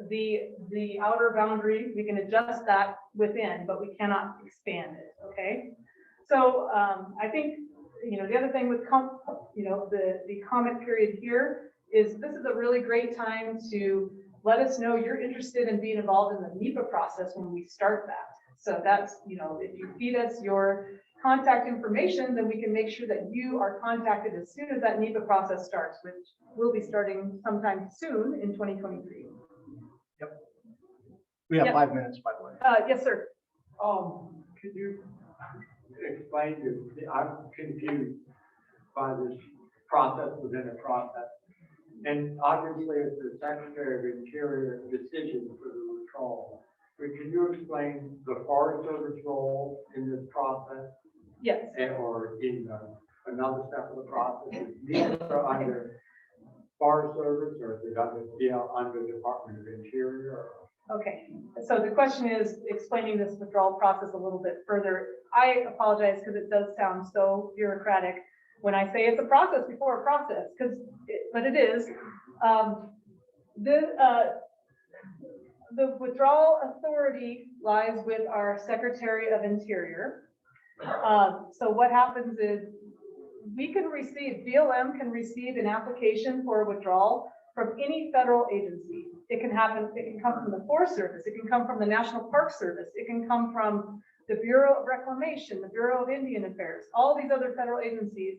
the outer boundary. We can adjust that within, but we cannot expand it. Okay. So I think, you know, the other thing with you know, the comment period here is this is a really great time to let us know you're interested in being involved in the NEPA process when we start that. So that's, you know, if you feed us your contact information, then we can make sure that you are contacted as soon as that NEPA process starts, which will be starting sometime soon in 2023. Yep. We have Yep. 5 minutes, by the way. Yes, sir. Could you explain to, I'm confused by this process within a process. And obviously it's the Secretary of Interior decision for the withdrawal. But can you explain the Forest Service role in this process? Yes. Or in another step of the process? Is NEPA under Forest Service or is it under Department of Interior? Okay, so the question is explaining this withdrawal process a little bit further. I apologize because it does sound so bureaucratic when I say it's a process before a process, but it is. The withdrawal authority lies with our Secretary of Interior. So what happens is we can receive, BLM can receive an application for withdrawal from any federal agency. It can come from the Forest Service, it can come from the National Park Service, it can come from the Bureau of Reclamation, the Bureau of Indian Affairs, all these other federal agencies.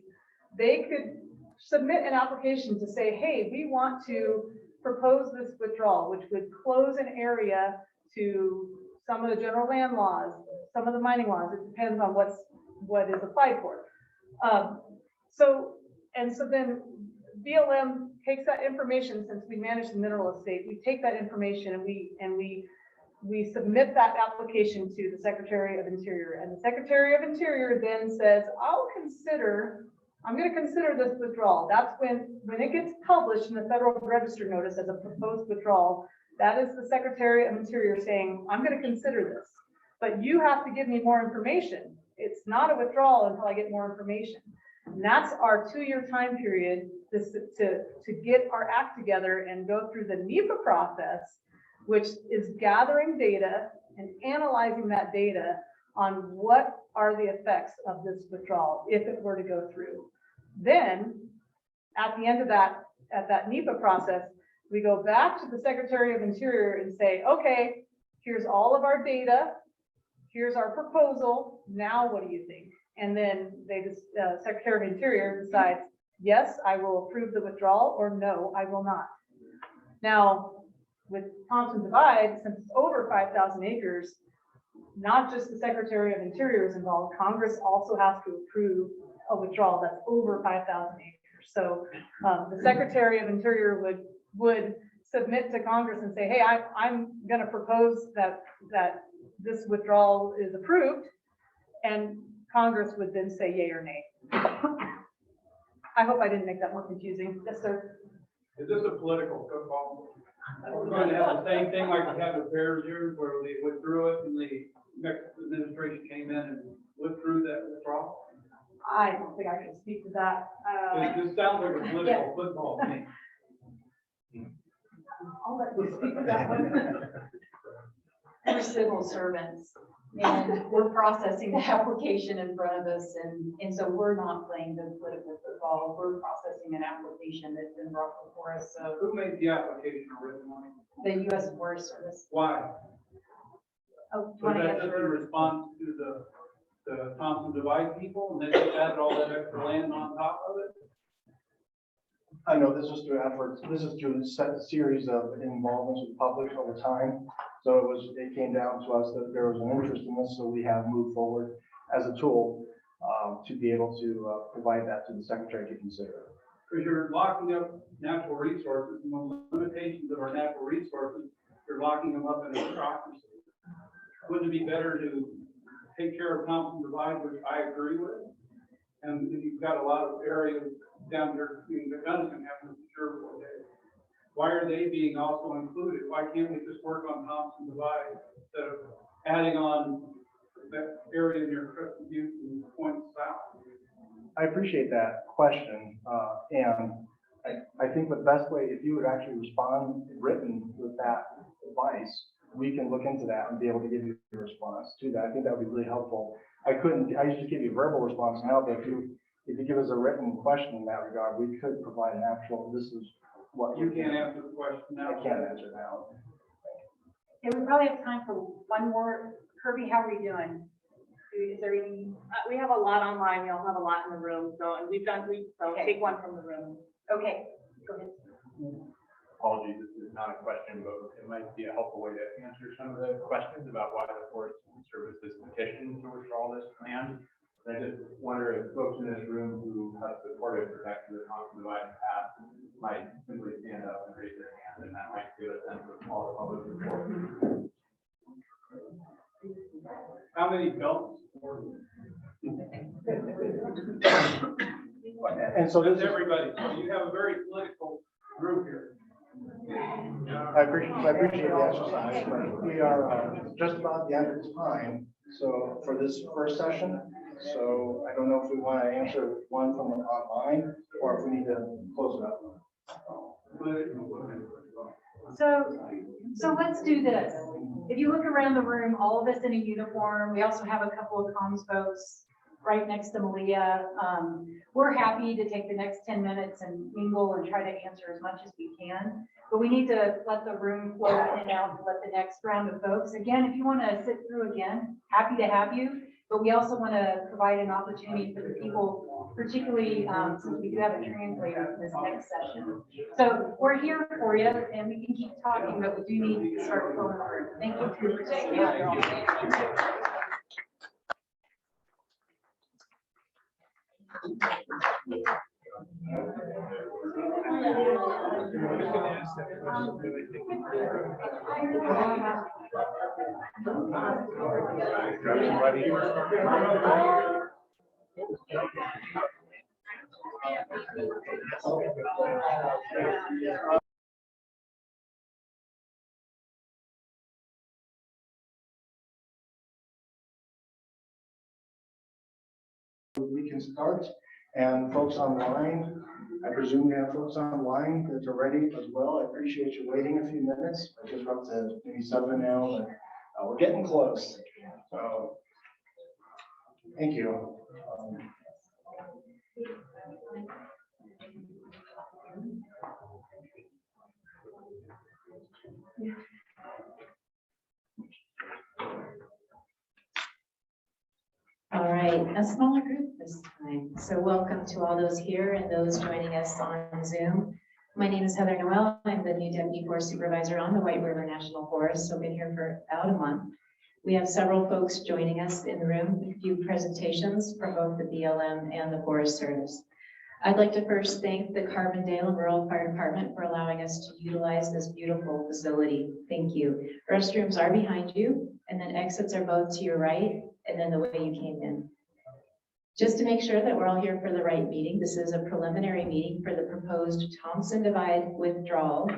They could submit an application to say, hey, we want to propose this withdrawal, which would close an area to some of the general land laws, some of the mining laws. It depends on what is applied for. So then BLM takes that information, since we manage the mineral estate, we take that information and we submit that application to the Secretary of Interior. And the Secretary of Interior then says, I'm going to consider this withdrawal. That's when it gets published in the Federal Register notice as a proposed withdrawal. That is the Secretary of Interior saying, I'm going to consider this, but you have to give me more information. It's not a withdrawal until I get more information. And that's our 2-year time period to get our act together and go through the NEPA process, which is gathering data and analyzing that data on what are the effects of this withdrawal if it were to go through. Then at the end of that, at that NEPA process, we go back to the Secretary of Interior and say, okay, here's all of our data. Here's our proposal. Now, what do you think? And then Secretary of Interior decides, yes, I will approve the withdrawal, or no, I will not. Now, with Thompson Divide, since it's over 5,000 acres, not just the Secretary of Interior is involved, Congress also has to approve a withdrawal that's over 5,000 acres. So the Secretary of Interior would submit to Congress and say, hey, I'm going to propose that this withdrawal is approved, and Congress would then say yay or nay. I hope I didn't make that more confusing. Yes, sir. Is this a political football? We're going to have the same thing like we had with Bears years where they withdrew it and the next administration came in and withdrew that withdrawal? I don't think I can speak to that. This sounds like a political football to me. I'll let you speak to that one. We're civil servants and we're processing the application in front of us. And so we're not playing the political football. We're processing an application that's been brought before us. So Who made the application originally? the U.S. Forest Service. Why? Oh, So that's in response to the the Thompson Divide people, and then just added all that extra land on top of it? I know this is through efforts, this is through a series of involvements with public over time. So it came down to us that there was an interest in this, so we have moved forward as a tool to be able to provide that to the secretary to consider. Because you're locking up natural resources, and the limitations of our natural resources, you're locking them up in a bureaucracy. Wouldn't it be better to take care of Thompson Divide, which I agree with? And you've got a lot of areas down there, the guns can happen for sure one day. Why are they being also included? Why can't we just work on Thompson Divide instead of adding on that area near Crescent Butte and Point South? I appreciate that question, and I think the best way, if you would actually respond written with that advice, we can look into that and be able to give you a response to that. I think that would be really helpful. I used to give you a verbal response now, but if you give us a written question in that regard, we could provide an actual, this is what. You can't answer the question now. I can't answer now. Okay, we probably have time for one more. Kirby, how are we doing? Is there any? We have a lot online, we also have a lot in the room, so, and Okay. take one from the room. Okay, go ahead. Apologies, this is not a question, but it might be a helpful way to answer some of the questions about why the Forest Service is petitioned to withdraw this land. And I just wonder if folks in this room who have supported protecting the Thompson Divide in the past might simply stand up and raise their hand, and that might give a sense of all the public support. How many belts? And so That's this is, everybody. So you have a very political group here. I appreciate the exercise, but we are just about the end of time. So for this first session, so I don't know if we want to answer one from online or if we need to close it up. So let's do this. If you look around the room, all of us in a uniform, we also have a couple of comms folks right next to Malia. We're happy to take the next 10 minutes and mingle and try to answer as much as we can. But we need to let the room flow in and out, let the next round of folks. Again, if you want to sit through again, happy to have you. But we also want to provide an opportunity for the people, particularly since we do have a translator for this next session. So we're here for you and we can keep talking, but we do need to start flowing through. Thank you for your participation. We can start, and folks online, I presume you have folks online that are ready as well. I appreciate you waiting a few minutes. I just up to maybe 7 now, but we're getting close. So thank you. All right, a smaller group this time. So welcome to all those here and those joining us on Zoom. My name is Heather Noel. I'm the new Deputy Forest Supervisor on the White River National Forest, so I've been here for about a month. We have several folks joining us in the room, a few presentations from both the BLM and the Forest Service. I'd like to first thank the Carbondale and Rural Fire Department for allowing us to utilize this beautiful facility. Thank you. Restrooms are behind you, and then exits are both to your right, and then the way you came in. Just to make sure that we're all here for the right meeting, this is a preliminary meeting for the proposed Thompson Divide withdrawal.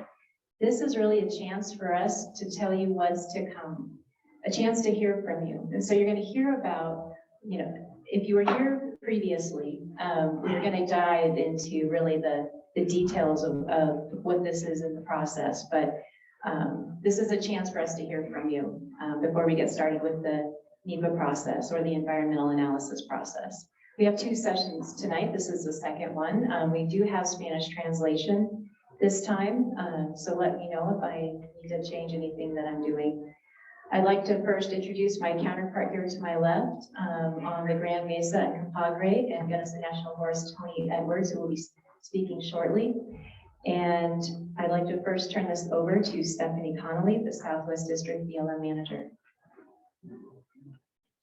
This is really a chance for us to tell you what's to come, a chance to hear from you. And so you're going to hear about, if you were here previously, we're going to dive into really the details of what this is in the process. But this is a chance for us to hear from you before we get started with the NEPA process or the environmental analysis process. We have 2 sessions tonight. This is the second one. We do have Spanish translation this time, so let me know if I need to change anything that I'm doing. I'd like to first introduce my counterpart here to my left, on the Grand Mesa and Compadre and Gunnison National Forest, Tony Edwards, who will be speaking shortly. And I'd like to first turn this over to Stephanie Connolly, the Southwest District BLM Manager.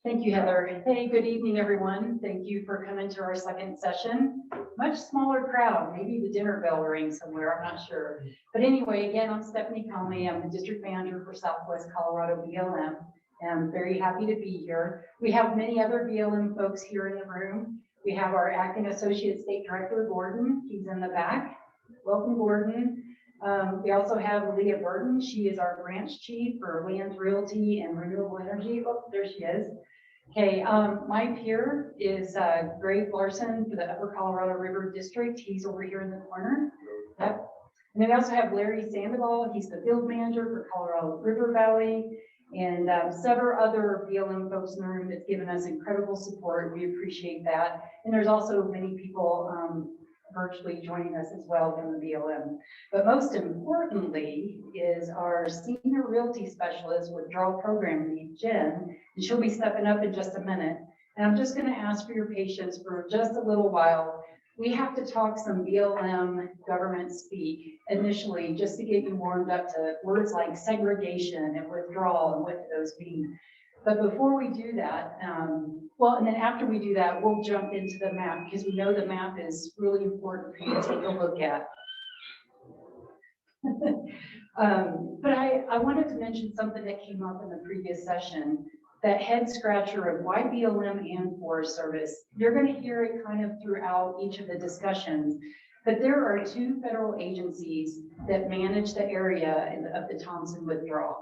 Thank you, Heather. Hey, good evening, everyone. Thank you for coming to our second session. Much smaller crowd, maybe the dinner bell rang somewhere, I'm not sure. But anyway, again, I'm Stephanie Conley. I'm the District Manager for Southwest Colorado BLM, and I'm very happy to be here. We have many other BLM folks here in the room. We have our Acting Associate State Director, Gordon. He's in the back. Welcome, Gordon. We also have Leah Burton. She is our branch chief for Lands Realty and Renewable Energy. Oh, there she is. Okay, my peer is Greg Larson for the Upper Colorado River District. He's over here in the corner. Yep. And then we also have Larry Sandoval. He's the field manager for Colorado River Valley, and several other BLM folks in the room that's given us incredible support. We appreciate that. And there's also many people virtually joining us as well from the BLM. But most importantly is our senior realty specialist, withdrawal program lead, Jen, and she'll be stepping up in just a minute. And I'm just going to ask for your patience for just a little while. We have to talk some BLM government speak initially, just to get you warmed up to words like segregation and withdrawal and what do those mean. But before we do that, well, and then after we do that, we'll jump into the map because we know the map is really important for you to take a look at. But I wanted to mention something that came up in the previous session, that head scratcher of why BLM and Forest Service. You're going to hear it kind of throughout each of the discussions, but there are two federal agencies that manage the area of the Thompson withdrawal.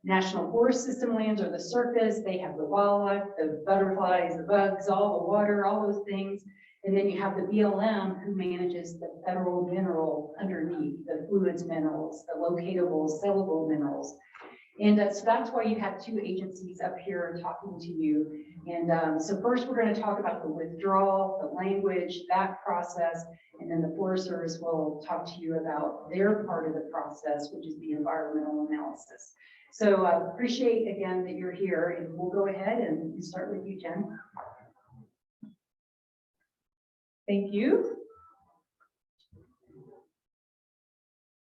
National Forest System lands are the surface, they have the wildlife, the butterflies, the bugs, all the water, all those things. And then you have the BLM who manages the federal mineral underneath, the fluids minerals, the locatable, sellable minerals. And so that's why you have two agencies up here talking to you. And so first we're going to talk about the withdrawal, the language, that process, and then the Forest Service will talk to you about their part of the process, which is the environmental analysis. So appreciate again that you're here, and we'll go ahead and start with you, Jen. Thank you.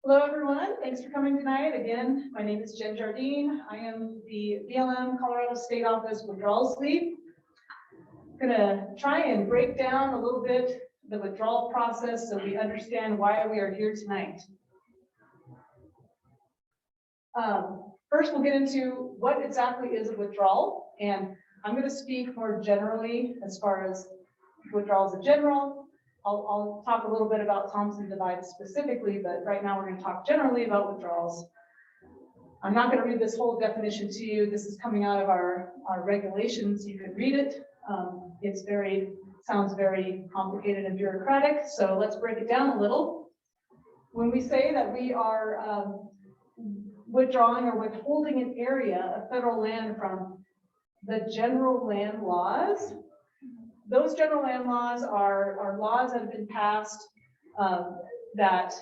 Hello, everyone. Thanks for coming tonight. Again, my name is Jen Jardine. I am the BLM Colorado State Office Withdrawals Lead. I'm gonna try and break down a little bit the withdrawal process so we understand why we are here tonight. First, we'll get into what exactly is a withdrawal, and I'm going to speak more generally as far as withdrawals in general. I'll talk a little bit about Thompson Divide specifically, but right now we're going to talk generally about withdrawals. I'm not going to read this whole definition to you. This is coming out of our regulations. You can read it. It's sounds very complicated and bureaucratic, so let's break it down a little. When we say that we are withdrawing or withholding an area of federal land from the general land laws, those general land laws are laws that have been passed that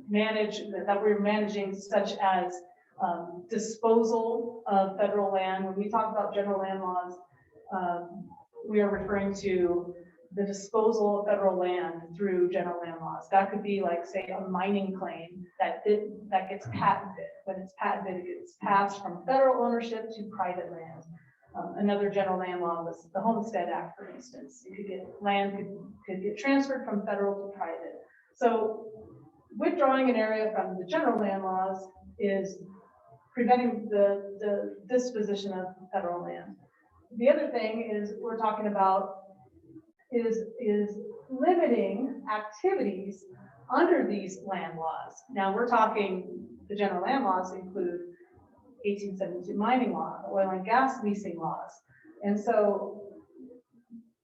we're managing, such as disposal of federal land. When we talk about general land laws, we are referring to the disposal of federal land through general land laws. That could be like, say, a mining claim that gets patented. When it's patented, it gets passed from federal ownership to private land. Another general land law was the Homestead Act, for instance. You could get land could get transferred from federal to private. So withdrawing an area from the general land laws is preventing the disposition of federal land. The other thing is we're talking about is limiting activities under these land laws. Now we're talking, the general land laws include 1872 mining law, oil and gas leasing laws. And so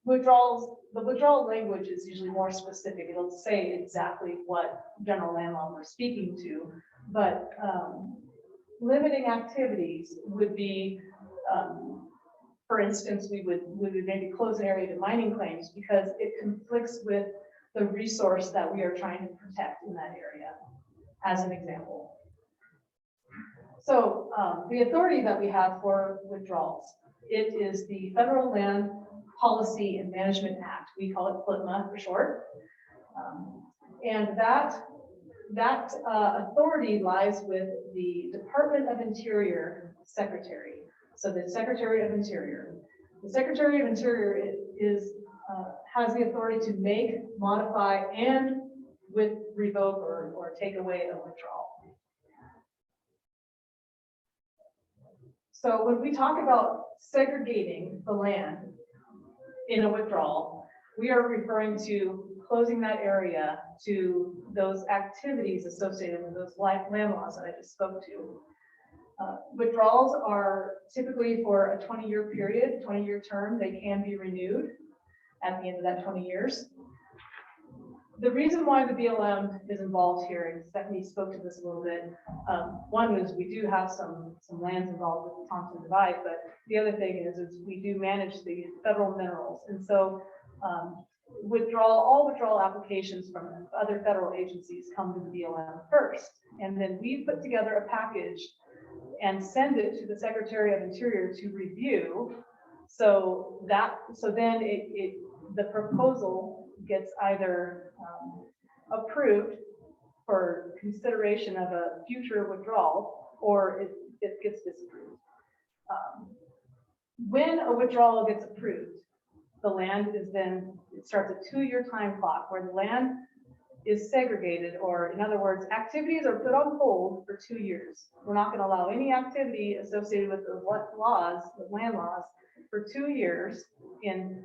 the withdrawal language is usually more specific. It'll say exactly what general land law we're speaking to, but limiting activities would be, for instance, we would maybe close an area to mining claims because it conflicts with the resource that we are trying to protect in that area, as an example. So the authority that we have for withdrawals, it is the Federal Land Policy and Management Act. We call it FLTMA for short. And that authority lies with the Department of Interior Secretary. So the Secretary of Interior. The Secretary of Interior has the authority to make, modify, and revoke or take away a withdrawal. So when we talk about segregating the land in a withdrawal, we are referring to closing that area to those activities associated with those land laws that I just spoke to. Withdrawals are typically for a 20-year period, 20-year term. They can be renewed at the end of that 20 years. The reason why the BLM is involved here, and Stephanie spoke to this a little bit, one is we do have some lands involved with the Thompson Divide, but the other thing is we do manage the federal minerals. And so all withdrawal applications from other federal agencies come to the BLM first. And then we put together a package and send it to the Secretary of Interior to review. So then the proposal gets either approved for consideration of a future withdrawal, or it gets disapproved. When a withdrawal gets approved, the land is then, it starts a 2-year time clock where the land is segregated, or in other words, activities are put on hold for 2 years. We're not going to allow any activity associated with the laws, the land laws, for 2 years. In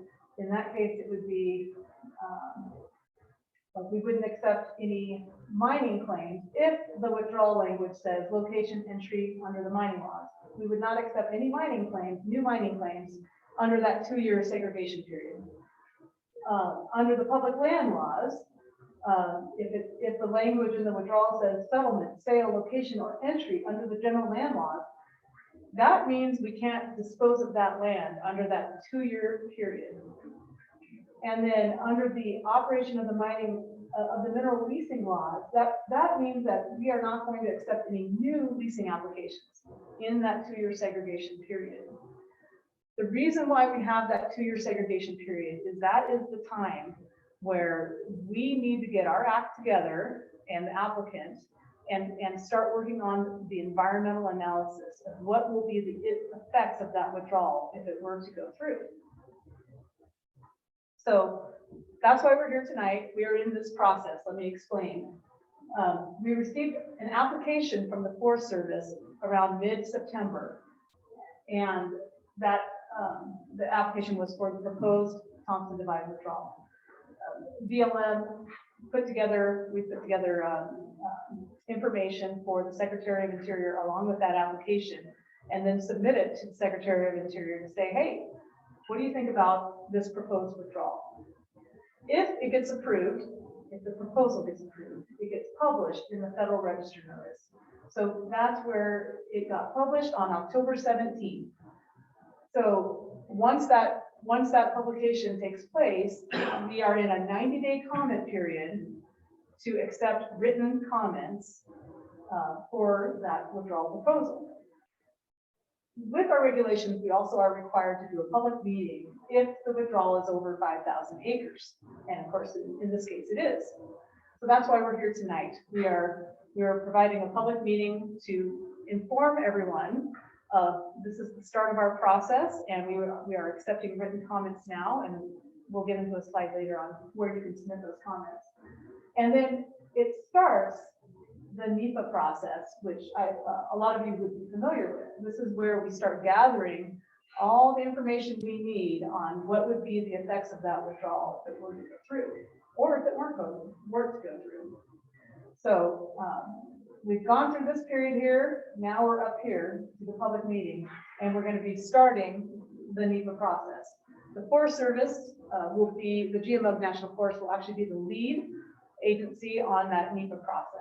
that case, it would be, we wouldn't accept any mining claims if the withdrawal language says location entry under the mining laws. We would not accept any mining claims, new mining claims, under that 2-year segregation period. Under the public land laws, if the language in the withdrawal says settlement, sale, location, or entry under the general land laws, that means we can't dispose of that land under that 2-year period. And then under the operation of the mining, of the mineral leasing laws, that means that we are not going to accept any new leasing applications in that 2-year segregation period. The reason why we have that 2-year segregation period is that is the time where we need to get our act together and the applicant and start working on the environmental analysis of what will be the effects of that withdrawal if it were to go through. So that's why we're here tonight. We are in this process. Let me explain. We received an application from the Forest Service around mid-September, and that the application was for the proposed Thompson Divide withdrawal. BLM we put together information for the Secretary of Interior along with that application, and then submit it to the Secretary of Interior to say, hey, what do you think about this proposed withdrawal? If it gets approved, if the proposal gets approved, it gets published in the Federal Register notice. So that's where it got published on October 17th. So once that publication takes place, we are in a 90-day comment period to accept written comments for that withdrawal proposal. With our regulations, we also are required to do a public meeting if the withdrawal is over 5,000 acres. And of course, in this case, it is. So that's why we're here tonight. We are providing a public meeting to inform everyone this is the start of our process, and we are accepting written comments now, and we'll get into a slide later on where you can submit those comments. And then it starts the NEPA process, which a lot of you would be familiar with. This is where we start gathering all the information we need on what would be the effects of that withdrawal if it were to go through, or if it weren't to go through. So we've gone through this period here. Now we're up here to the public meeting, and we're going to be starting the NEPA process. The Forest Service will be, the GMO National Forest will actually be the lead agency on that NEPA process.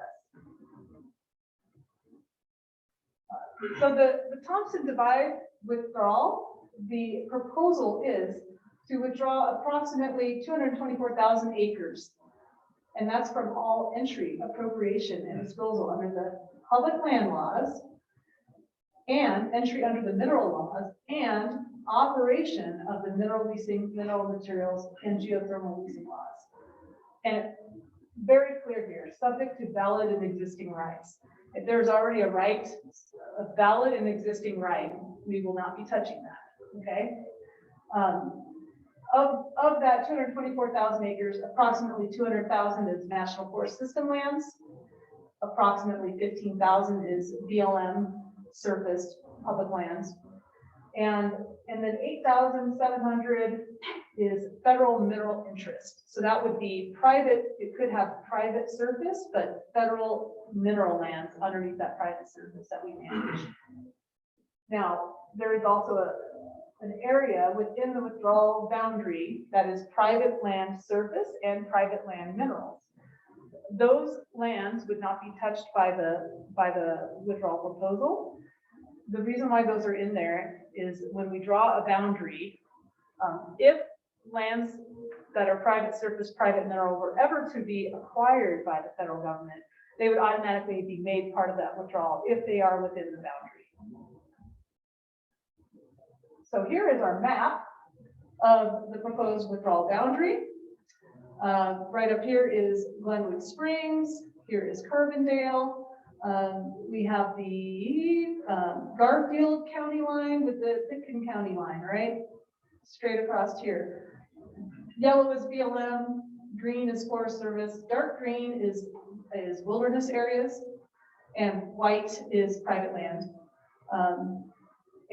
So the Thompson Divide withdrawal, the proposal is to withdraw approximately 224,000 acres. And that's from all entry, appropriation, and disposal under the public land laws. and entry under the mineral laws, and operation of the mineral leasing, mineral materials, and geothermal leasing laws. And very clear here, subject to valid and existing rights. If there's already a right, a valid and existing right, we will not be touching that, okay? Of that 224,000 acres, approximately 200,000 is National Forest System lands, approximately 15,000 is BLM surfaced public lands, and then 8,700 is federal mineral interest. So that would be private, it could have private surface, but federal mineral lands underneath that private surface that we manage. Now, there is also an area within the withdrawal boundary that is private land surface and private land minerals. Those lands would not be touched by the withdrawal proposal. The reason why those are in there is when we draw a boundary, if lands that are private surface, private mineral were ever to be acquired by the federal government, they would automatically be made part of that withdrawal if they are within the boundary. So here is our map of the proposed withdrawal boundary. Right up here is Glenwood Springs. Here is Carbondale. We have the Garfield County line with the Pitkin County line, right? Straight across here. Yellow is BLM, green is Forest Service, dark green is wilderness areas, and white is private land.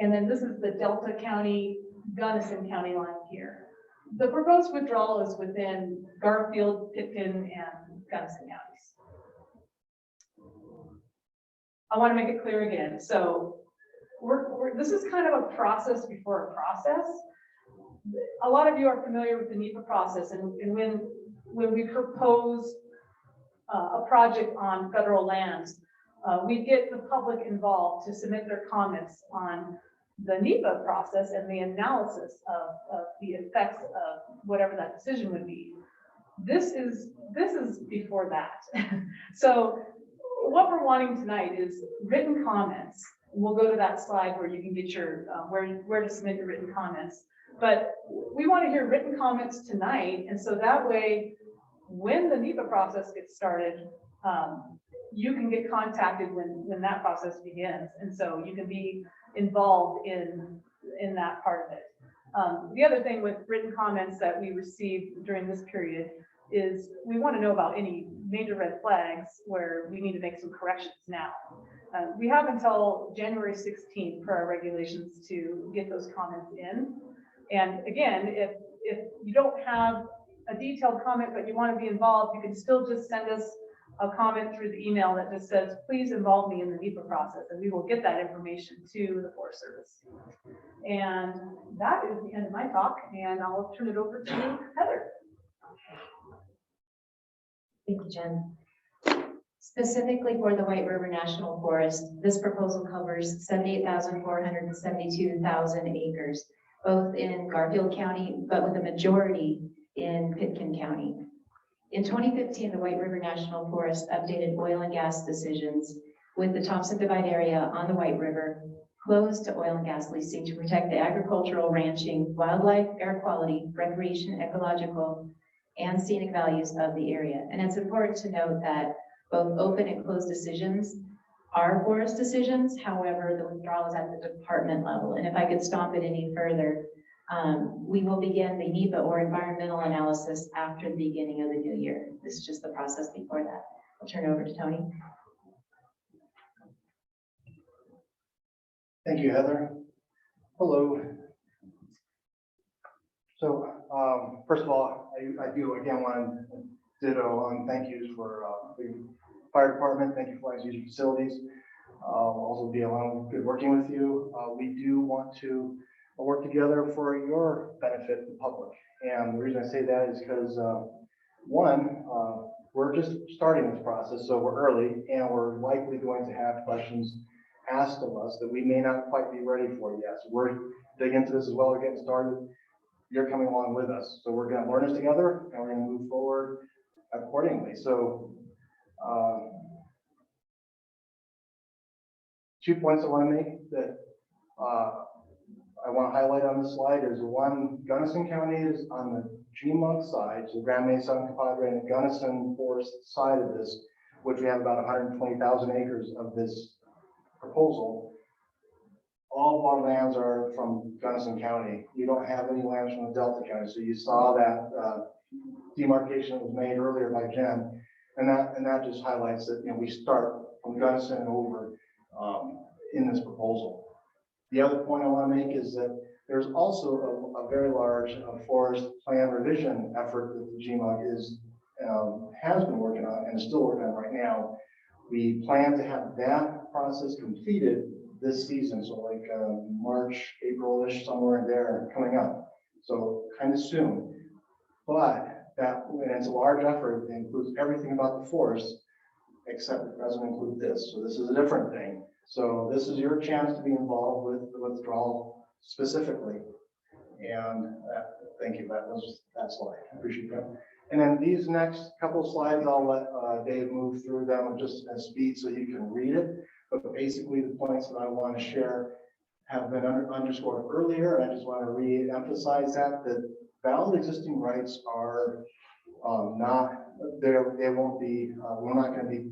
And then this is the Delta County, Gunnison County line here. The proposed withdrawal is within Garfield, Pitkin, and Gunnison counties. I want to make it clear again. So this is kind of a process before a process. A lot of you are familiar with the NEPA process, and when we propose a project on federal lands, we get the public involved to submit their comments on the NEPA process and the analysis of the effects of whatever that decision would be. This is before that. So what we're wanting tonight is written comments. We'll go to that slide where you can get your where to submit your written comments. But we want to hear written comments tonight, and so that way, when the NEPA process gets started, you can get contacted when that process begins, and so you can be involved in that part of it. The other thing with written comments that we received during this period is we want to know about any major red flags where we need to make some corrections now. We have until January 16th per our regulations to get those comments in. And again, if you don't have a detailed comment, but you want to be involved, you can still just send us a comment through the email that just says, please involve me in the NEPA process, and we will get that information to the Forest Service. And that is the end of my talk, and I'll turn it over to Heather. Thank you, Jen. Specifically for the White River National Forest, this proposal covers 78,472,000 acres, both in Garfield County, but with a majority in Pitkin County. In 2015, the White River National Forest updated oil and gas decisions with the Thompson Divide area on the White River closed to oil and gas leasing to protect the agricultural, ranching, wildlife, air quality, recreation, ecological, and scenic values of the area. And it's important to note that both open and closed decisions are forest decisions. However, the withdrawal is at the department level. And if I could stomp it any further, we will begin the NEPA or environmental analysis after the beginning of the new year. This is just the process before that. I'll turn it over to Tony. Thank you, Heather. Hello. So first of all, I do again want to ditto on thank yous for the fire department. Thank you for using facilities. Also be along good working with you. We do want to work together for your benefit, the public. And the reason I say that is because one, we're just starting this process, so we're early, and we're likely going to have questions asked of us that we may not quite be ready for yet. So we're digging into this as well. We're getting started. You're coming along with us. So we're going to learn this together, and we're going to move forward accordingly. So 2 points I want to make that I want to highlight on this slide is one, Gunnison County is on the GMUG side, so Grand Mesa, Compadre, and Gunnison Forest side of this, which we have about 120,000 acres of this proposal. All of our lands are from Gunnison County. We don't have any lands from the Delta County. So you saw that demarcation that was made earlier by Jen, and that just highlights that, you know, we start from Gunnison and over in this proposal. The other point I want to make is that there's also a very large forest plan revision effort that the GMUG has been working on and is still working on right now. We plan to have that process completed this season, so like March, April-ish, somewhere in there coming up. So kind of soon. But that, and it's a large effort, it includes everything about the forest, except it doesn't include this. So this is a different thing. So this is your chance to be involved with the withdrawal specifically. And thank you, that was that slide. I appreciate that. And then these next couple of slides, I'll let Dave move through them just at speed so you can read it. But basically the points that I want to share have been underscored earlier. I just want to re-emphasize that valid existing rights are not, they won't be, we're not going to be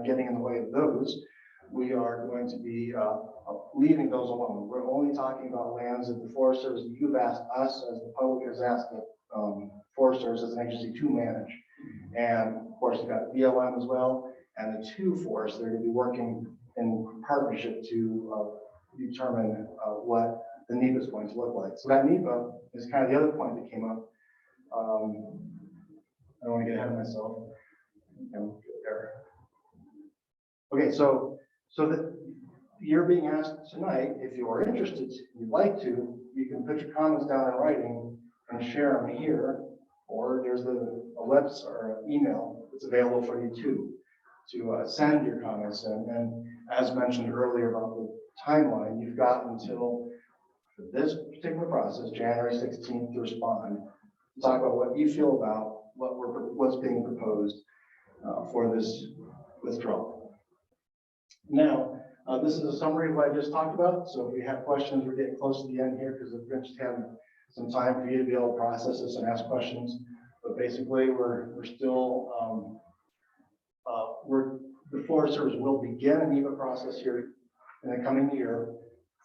getting in the way of those. We are going to be leaving those alone. We're only talking about lands that the Forest Service, you've asked us as the public has asked the Forest Service as an agency to manage. And of course, you've got BLM as well, and the two forests, they're going to be working in partnership to determine what the NEPA is going to look like. So that NEPA is kind of the other point that came up. I don't want to get ahead of myself. Okay, so that you're being asked tonight, if you are interested, you'd like to, you can put your comments down in writing and share them here, or there's a website or an email that's available for you to send your comments in. And as mentioned earlier about the timeline, you've got until this particular process, January 16th, to respond, to talk about what you feel about what's being proposed for this withdrawal. Now, this is a summary of what I just talked about. So if you have questions, we're getting close to the end here because we're just having some time for you to be able to process this and ask questions. But basically, we're still, the Forest Service will begin a NEPA process here in the coming year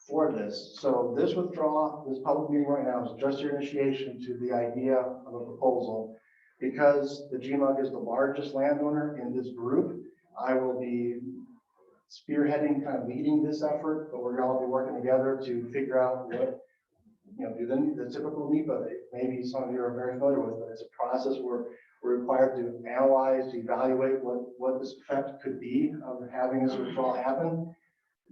for this. So this withdrawal, this public meeting right now is just your initiation to the idea of a proposal. Because the GMUG is the largest landowner in this group, I will be spearheading, kind of leading this effort, but we're going to be working together to figure out what, you know, do the typical NEPA that maybe some of you are very familiar with, but it's a process where we're required to analyze, to evaluate what this effect could be of having this withdrawal happen.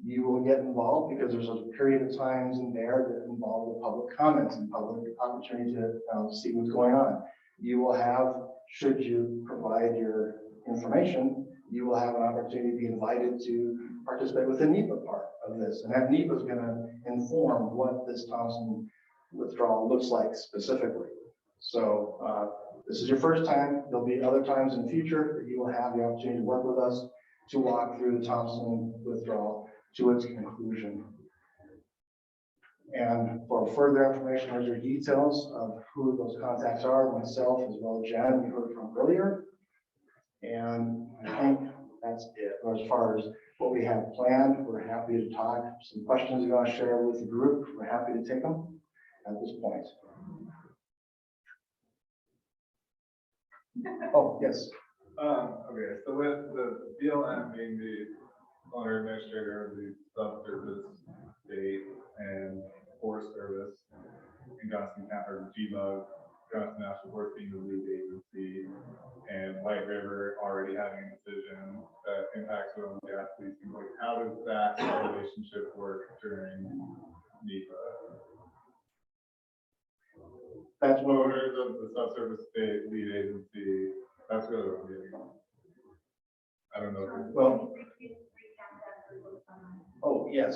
You will get involved because there's a period of times in there that involve the public comments and public opportunity to see what's going on. You will have, should you provide your information, you will have an opportunity to be invited to participate with the NEPA part of this. And that NEPA is going to inform what this Thompson withdrawal looks like specifically. So this is your first time. There'll be other times in the future that you will have the opportunity to work with us to walk through the Thompson withdrawal to its conclusion. And for further information, there's your details of who those contacts are, myself as well as Jen, you heard from earlier. And I think that's it. As far as what we have planned, we're happy to talk. Some questions you want to share with the group, we're happy to take them at this point. Oh, yes. Okay, so with the BLM being the owner administrator of the subsurface state and Forest Service in Gunnison County, or GMUG, Gunnison National Forest being the lead agency, and White River already having a decision that impacts oil and gas leasing, like how does that relationship work during NEPA? That's what owners of the subsurface state lead agency. That's really what I'm getting at. I don't know. Well, oh, yes.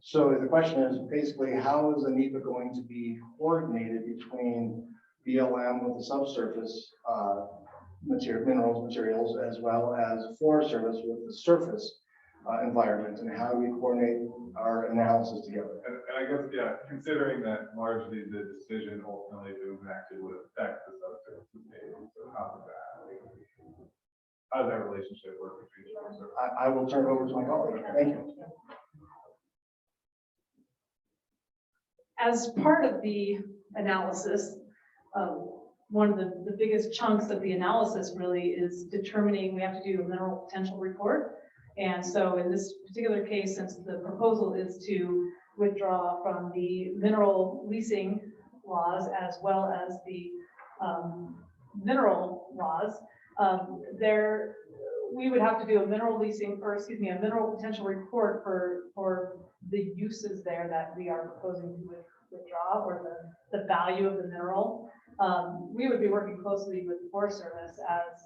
So the question is basically, how is the NEPA going to be coordinated between BLM with the subsurface materials, as well as Forest Service with the surface environment, and how do we coordinate our analysis together? And I guess, yeah, considering that largely the decision ultimately to enact it would affect the subsurface table, so how does that relationship work between each other? I will turn it over to my colleague. Thank you. As part of the analysis, one of the biggest chunks of the analysis really is determining, we have to do a mineral potential report. And so in this particular case, since the proposal is to withdraw from the mineral leasing laws as well as the mineral laws, we would have to do a mineral leasing, or excuse me, a mineral potential report for the uses there that we are proposing to withdraw, or the value of the mineral. We would be working closely with the Forest Service as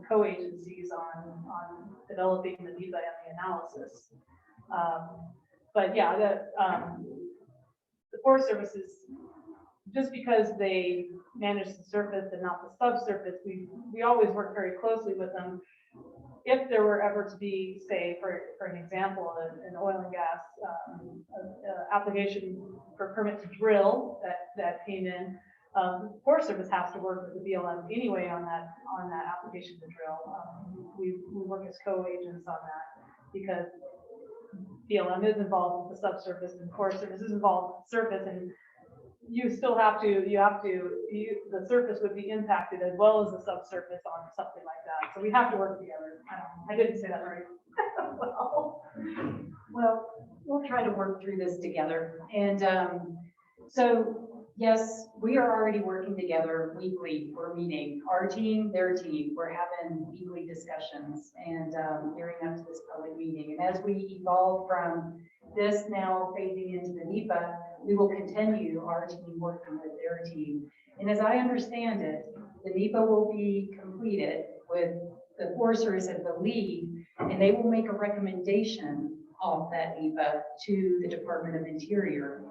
co-agencies on developing the NEPA and the analysis. But yeah, the Forest Service is, just because they manage the surface and not the subsurface, we always work very closely with them. If there were ever to be, say, for an example, an oil and gas application for permit to drill that came in, Forest Service has to work with the BLM anyway on that application to drill. We work as co-agents on that because BLM is involved with the subsurface and Forest Service is involved with the surface, and you still have to, the surface would be impacted as well as the subsurface on something like that. So we have to work together. I didn't say that very well. Well, we'll try to work through this together. And so, yes, we are already working together weekly. We're meeting our team, their team. We're having weekly discussions and gearing up to this public meeting. And as we evolve from this now phasing into the NEPA, we will continue our team working with their team. And as I understand it, the NEPA will be completed with the Forest Service as the lead, and they will make a recommendation of that NEPA to the Department of Interior.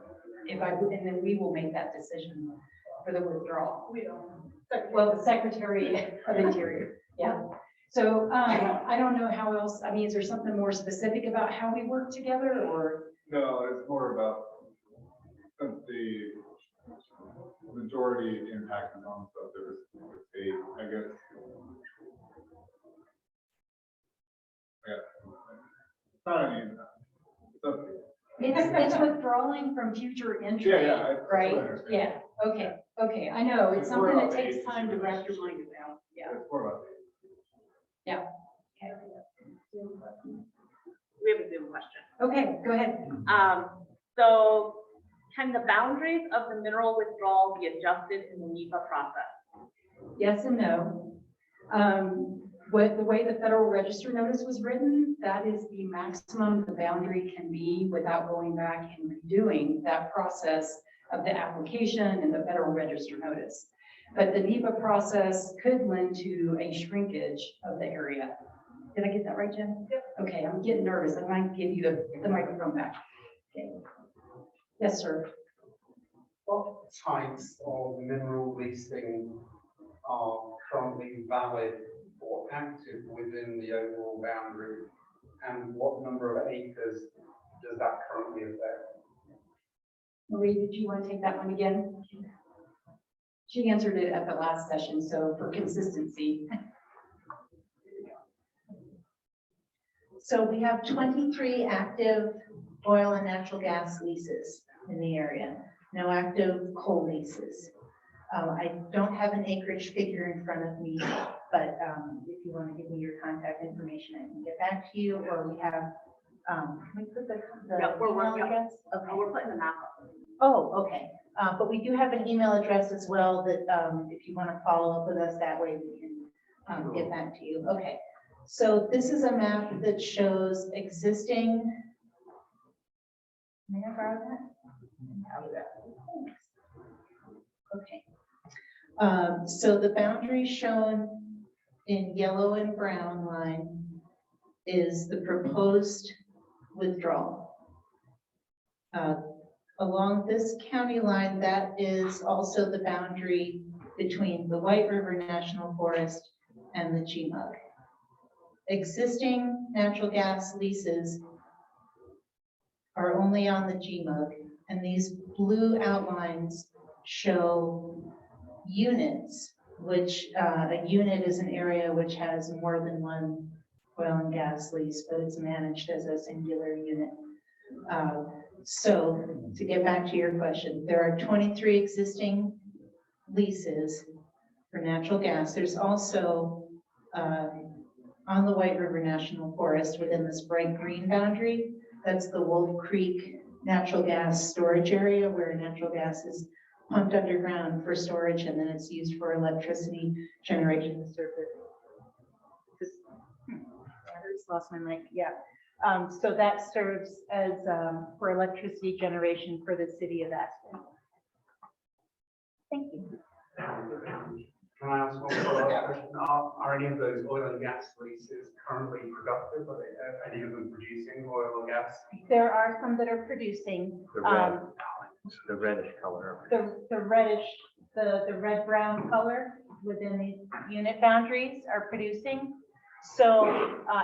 And then we will make that decision for the withdrawal. We don't. Well, the Secretary of Interior, yeah. So I don't know how else, I mean, is there something more specific about how we work together, or? No, it's more about, since the majority impact is on subsurface, I guess. It's not any, It's withdrawing from future entry, yeah, right? I understand. Yeah, okay, I know, it's It's more something that about the takes agency time to wrap your relationship. mind around, yeah. It's more about. Yeah. Okay. We have a Zoom question. Okay, go ahead. So can the boundaries of the mineral withdrawal be adjusted in the NEPA process? Yes and no. With the way the Federal Register notice was written, that is the maximum the boundary can be without going back and redoing that process of the application and the Federal Register notice. But the NEPA process could lend to a shrinkage of the area. Did I get that right, Jim? Yep. Okay, I'm getting nervous. I might give you the microphone back. Okay. Yes, sir. What types of mineral leasing are currently valid or active within the overall boundary? And what number of acres does that currently affect? Marie, did you want to take that one again? She answered it at the last session, so for consistency. So we have 23 active oil and natural gas leases in the area, no active coal leases. I don't have an acreage figure in front of me, but if you want to give me your contact information, I can get back to you, or we have, can we put the Yeah, we're email working on address? Okay. We're putting the map up. Oh, okay. But we do have an email address as well that if you want to follow up with us that way, we can get back to you. Okay. So this is a map that shows existing. May I borrow that? Thanks. Okay. So the boundary shown in yellow and brown line is the proposed withdrawal. Along this county line, that is also the boundary between the White River National Forest and the Chimug. existing natural gas leases are only on the GMUG, and these blue outlines show units, which a unit is an area which has more than one oil and gas lease, but it's managed as a singular unit. So to get back to your question, there are 23 existing leases for natural gas. There's also on the White River National Forest within this bright green boundary, that's the Wolf Creek natural gas storage area where natural gas is pumped underground for storage and then it's used for electricity generation. I just lost my mic, yeah. So that serves as for electricity generation for the city of Aspen. Thank you. Can I ask one follow-up question? Are any of those oil and gas leases currently productive? Are any of them producing oil or gas? There are some that are producing. The reddish color. The reddish, the red-brown color within these unit boundaries are producing. So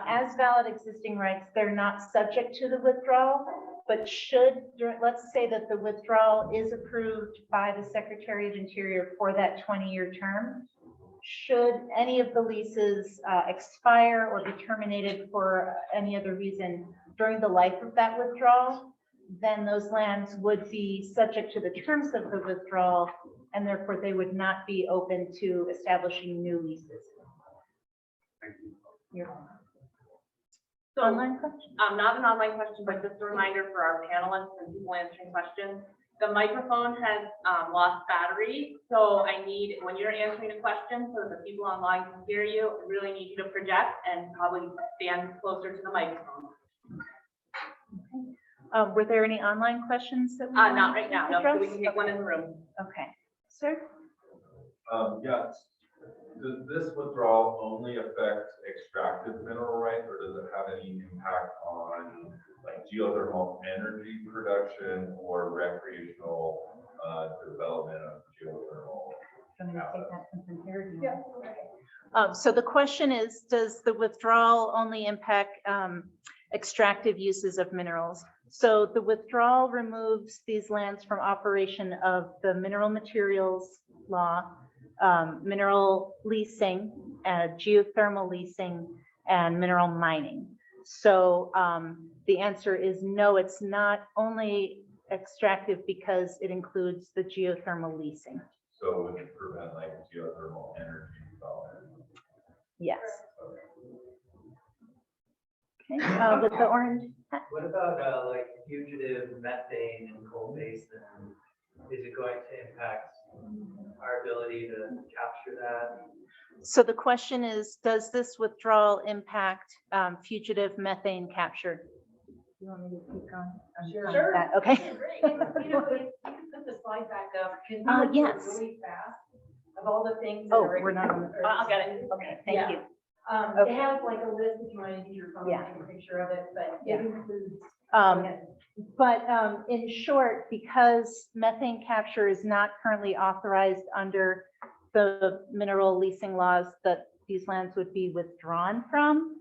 as valid existing rights, they're not subject to the withdrawal, but let's say that the withdrawal is approved by the Secretary of Interior for that 20-year term. Should any of the leases expire or be terminated for any other reason during the life of that withdrawal, then those lands would be subject to the terms of the withdrawal, and therefore they would not be open to establishing new leases. Thank you. You're welcome. So, Online question? not an online question, but just a reminder for our panelists and people answering questions. The microphone has lost battery, so I need, when you're answering a question, so the people online can hear you, I really need you to project and probably stand closer to the microphone. Were there any online questions that we? Not right now, no, so we address? can take one in the room. Okay, sir? Yes. Does this withdrawal only affect extractive mineral rights, or does it have any impact on like geothermal energy production or recreational development of geothermal? So the question is, does the withdrawal only impact extractive uses of minerals? So the withdrawal removes these lands from operation of the mineral materials law, mineral leasing, geothermal leasing, and mineral mining. So the answer is no, it's not only extractive because it includes the geothermal leasing. So would it prevent like geothermal energy development? Yes. Okay, with the orange. What about like fugitive methane in coal basin? Is it going to impact our ability to capture that? So the question is, does this withdrawal impact fugitive methane capture? You want me to keep going? Sure. Okay. You can put the slide back up. Can you go yes. really fast of all the things? that Oh, are we're not on the. I'll get it. Okay, thank Yeah. you. It has like a list if you want to use your phone, Yeah. take a picture of it, but Yeah. it includes. But in short, because methane capture is not currently authorized under the mineral leasing laws that these lands would be withdrawn from,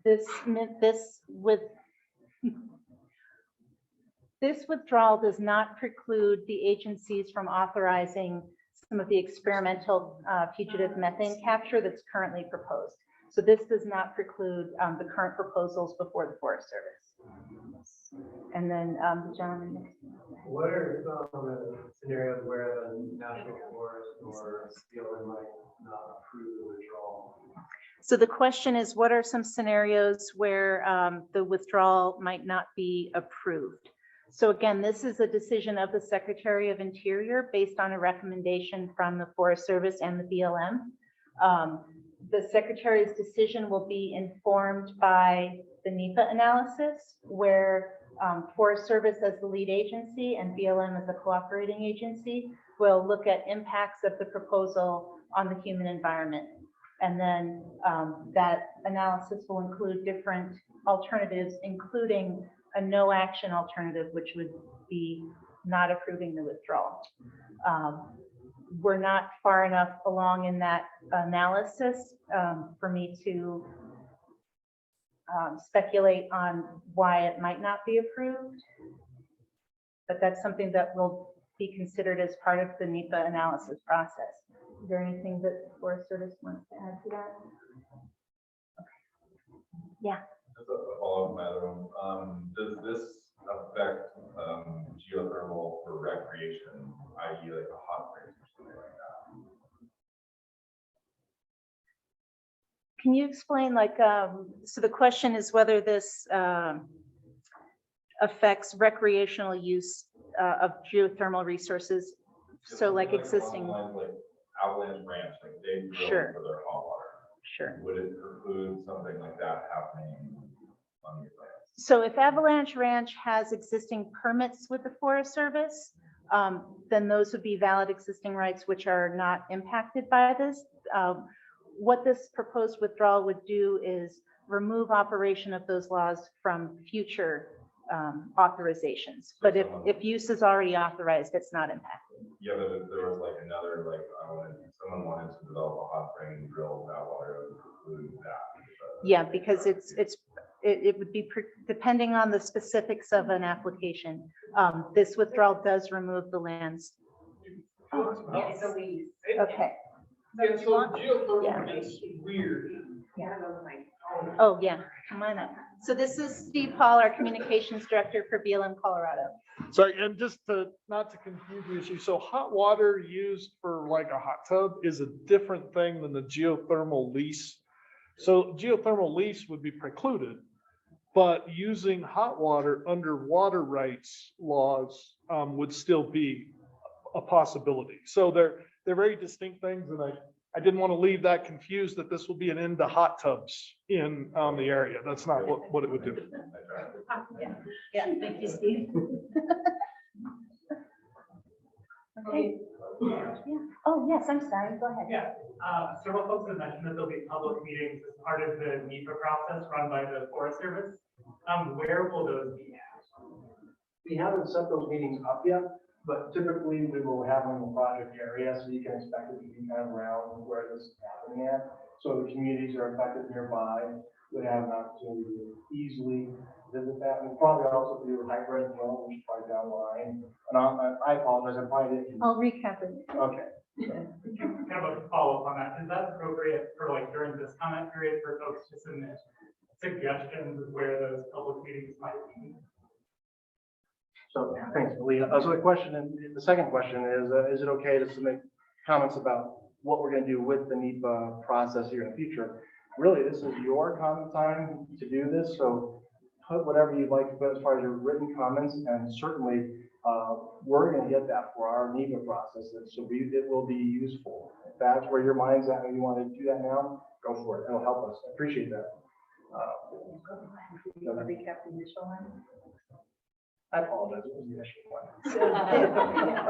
this withdrawal does not preclude the agencies from authorizing some of the experimental fugitive methane capture that's currently proposed. So this does not preclude the current proposals before the Forest Service. And then the gentleman next to me. What are some of the scenarios where the National Forest or BLM might not approve the withdrawal? So the question is, what are some scenarios where the withdrawal might not be approved? So again, this is a decision of the Secretary of Interior based on a recommendation from the Forest Service and the BLM. The Secretary's decision will be informed by the NEPA analysis, where Forest Service as the lead agency and BLM as a cooperating agency will look at impacts of the proposal on the human environment. And then that analysis will include different alternatives, including a no action alternative, which would be not approving the withdrawal. we're not far enough along in that analysis for me to speculate on why it might not be approved. But that's something that will be considered as part of the NEPA analysis process. Is there anything that Forest Service wants to add to that? Okay. Yeah. Just a follow-up, madam. Does this affect geothermal for recreation, i.e. like a hot springs or something like that? Can you explain, like, so the question is whether this affects recreational use of geothermal resources? So like existing. Like Avalanche Ranch, like they drill Sure. for their hot water. Sure. Would it preclude something like that happening on your land? So if Avalanche Ranch has existing permits with the Forest Service, then those would be valid existing rights which are not impacted by this. What this proposed withdrawal would do is remove operation of those laws from future authorizations. But if use is already authorized, it's not impacted. Yeah, but if there was like another, like someone wanted to develop a hot spring and drill that water, it would preclude that. Yeah, because it would be depending on the specifics of an application. This withdrawal does remove the lands. Oh, yes, the lease. Okay. Yeah, so geothermal Yeah. is weird. Yeah. Oh, yeah, come on up. So this is Steve Hall, our communications director for BLM Colorado. So, and just to, not to confuse the issue, so hot water used for like a hot tub is a different thing than the geothermal lease. So geothermal lease would be precluded, but using hot water under water rights laws would still be a possibility. So they're very distinct things, and I didn't want to leave that confused that this will be an end to hot tubs in the area. That's not what it would do. Yeah, thank you, Steve. Okay. Yeah. Oh, yes, I'm sorry, go ahead. Yeah, several folks have mentioned that there'll be public meetings as part of the NEPA process run by the Forest Service. Where will those be at? We haven't set those meetings up yet, but typically we will have them in the project area, so you can expect it to be kind of around where this is happening at. So the communities that are affected nearby would have an opportunity to easily visit that. And we'll probably also do a hybrid, which is probably down the line. And I apologize, I probably didn't. I'll recap it. Okay. Kind of a follow-up on that. Is that appropriate for like during this comment period for folks to submit suggestions of where those public meetings might be? So thanks, Leah. So the question, the second question is it okay to submit comments about what we're going to do with the NEPA process here in the future? Really, this is your comment time to do this. So put whatever you'd like to put as far as your written comments, and certainly we're going to get that for our NEPA process. So it will be useful. If that's where your mind's at and you want to do that now, go for it. It'll help us. I appreciate that. Recap the initial one. I apologize. It was the initial one.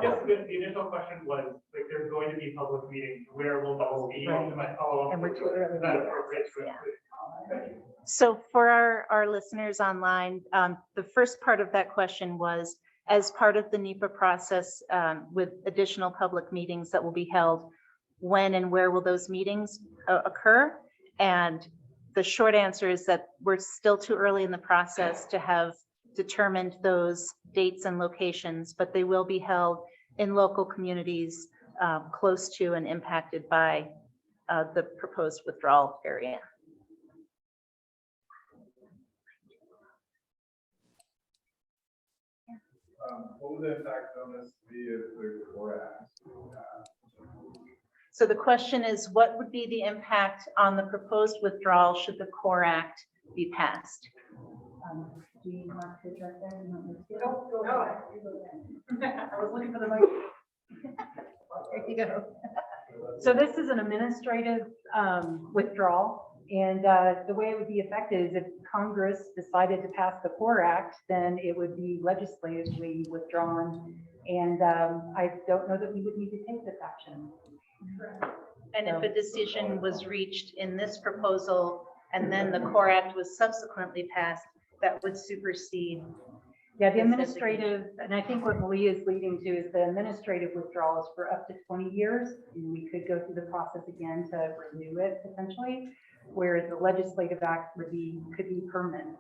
Yes, the initial question was, like, there's going to be public meetings. Where will those be? Right. My follow-up. And we're too early. Is that appropriate to include? So for our listeners online, the first part of that question was, as part of the NEPA process with additional public meetings that will be held, when and where will those meetings occur? And the short answer is that we're still too early in the process to have determined those dates and locations, but they will be held in local communities close to and impacted by the proposed withdrawal area. What would the impact on this be if the core act? So the question is, what would be the impact on the proposed withdrawal should the CORE Act be passed? Do you want to address that? No. I was looking for the mic. There you go. So this is an administrative withdrawal. And the way it would be affected is if Congress decided to pass the CORE Act, then it would be legislatively withdrawn. And I don't know that we would need to take this action. And if a decision was reached in this proposal and then the CORE Act was subsequently passed, that would supersede Yeah, the Yes, administrative, and I think what Malia is leading to is the administrative withdrawal is for up to 20 years. And we could go through the process again to renew it potentially, whereas the legislative act could be permanent.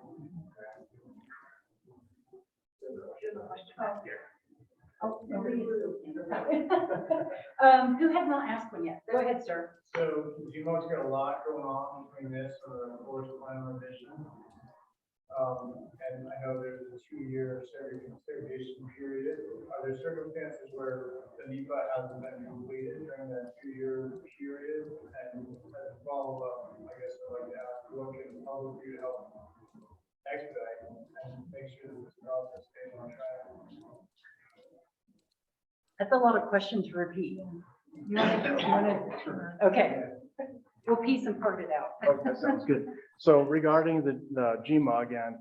Oh, nobody. Who has not asked one yet? Go ahead, sir. So GMO's got a lot going on between this and the forest plan revision. And I know there's a 2-year segregation period. Are there circumstances where the NEPA hasn't been completed during that 2-year period? And as a follow-up, I guess I'd like to ask, what can the public do to help expedite and make sure that this process stays on track? That's a lot of questions to repeat. Okay. We'll piece and part it out. Okay, sounds good. So regarding the GMA again,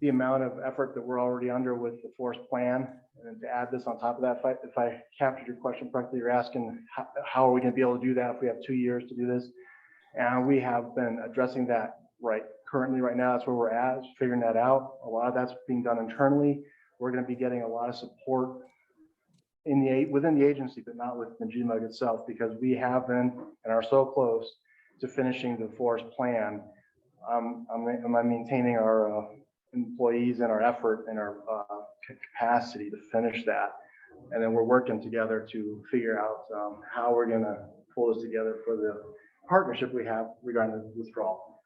the amount of effort that we're already under with the forest plan, and to add this on top of that, if I captured your question correctly, you're asking how are we going to be able to do that if we have 2 years to do this? And we have been addressing that currently right now. That's where we're at, is figuring that out. A lot of that's being done internally. We're going to be getting a lot of support within the agency, but not with the GMUG itself, because we have been and are so close to finishing the forest plan. I'm maintaining our employees and our effort and our capacity to finish that. And then we're working together to figure out how we're going to pull this together for the partnership we have regarding the withdrawal.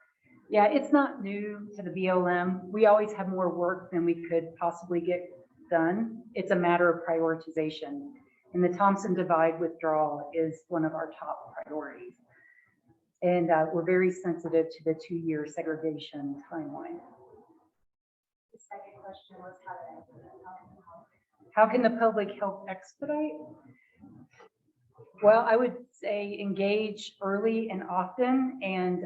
Yeah, it's not new to the BLM. We always have more work than we could possibly get done. It's a matter of prioritization. And the Thompson Divide withdrawal is one of our top priorities. And we're very sensitive to the 2-year segregation timeline. The second question was How can the public help expedite? Well, I would say engage early and often, and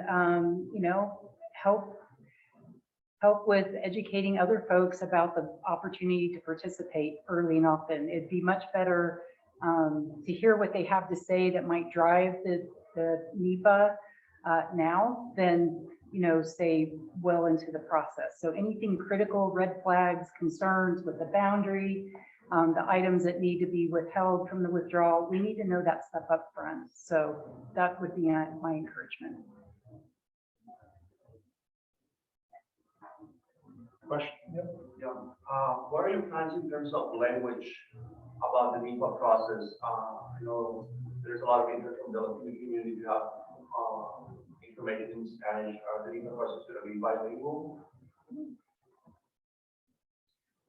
help with educating other folks about the opportunity to participate early and often. It'd be much better to hear what they have to say that might drive the NEPA now than say well into the process. So anything critical, red flags, concerns with the boundary, the items that need to be withheld from the withdrawal, we need to know that stuff up front. So that would be my encouragement. Question? Yeah. What are your plans in terms of language about the NEPA process? I know there's a lot of interest from the community to have information in Spanish. Are the NEPA process going to be bilingual?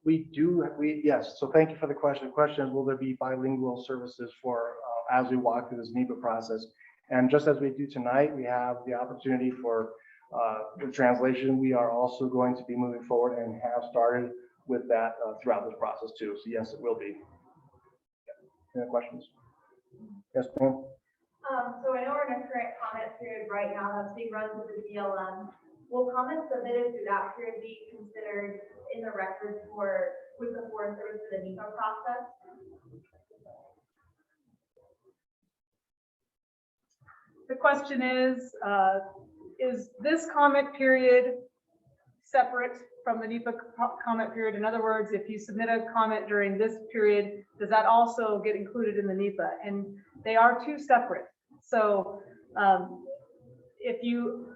Yes. So thank you for the question. The question is, will there be bilingual services for as we walk through this NEPA process? And just as we do tonight, we have the opportunity for the translation. We are also going to be moving forward and have started with that throughout this process too. So yes, it will be. Any questions? Yes, ma'am. So I know we're in a current comment period right now that's being run with the BLM. Will comments submitted through that period be considered in the record with the Forest Service for the NEPA process? The question is this comment period separate from the NEPA comment period? In other words, if you submit a comment during this period, does that also get included in the NEPA? And they are two separate. So if you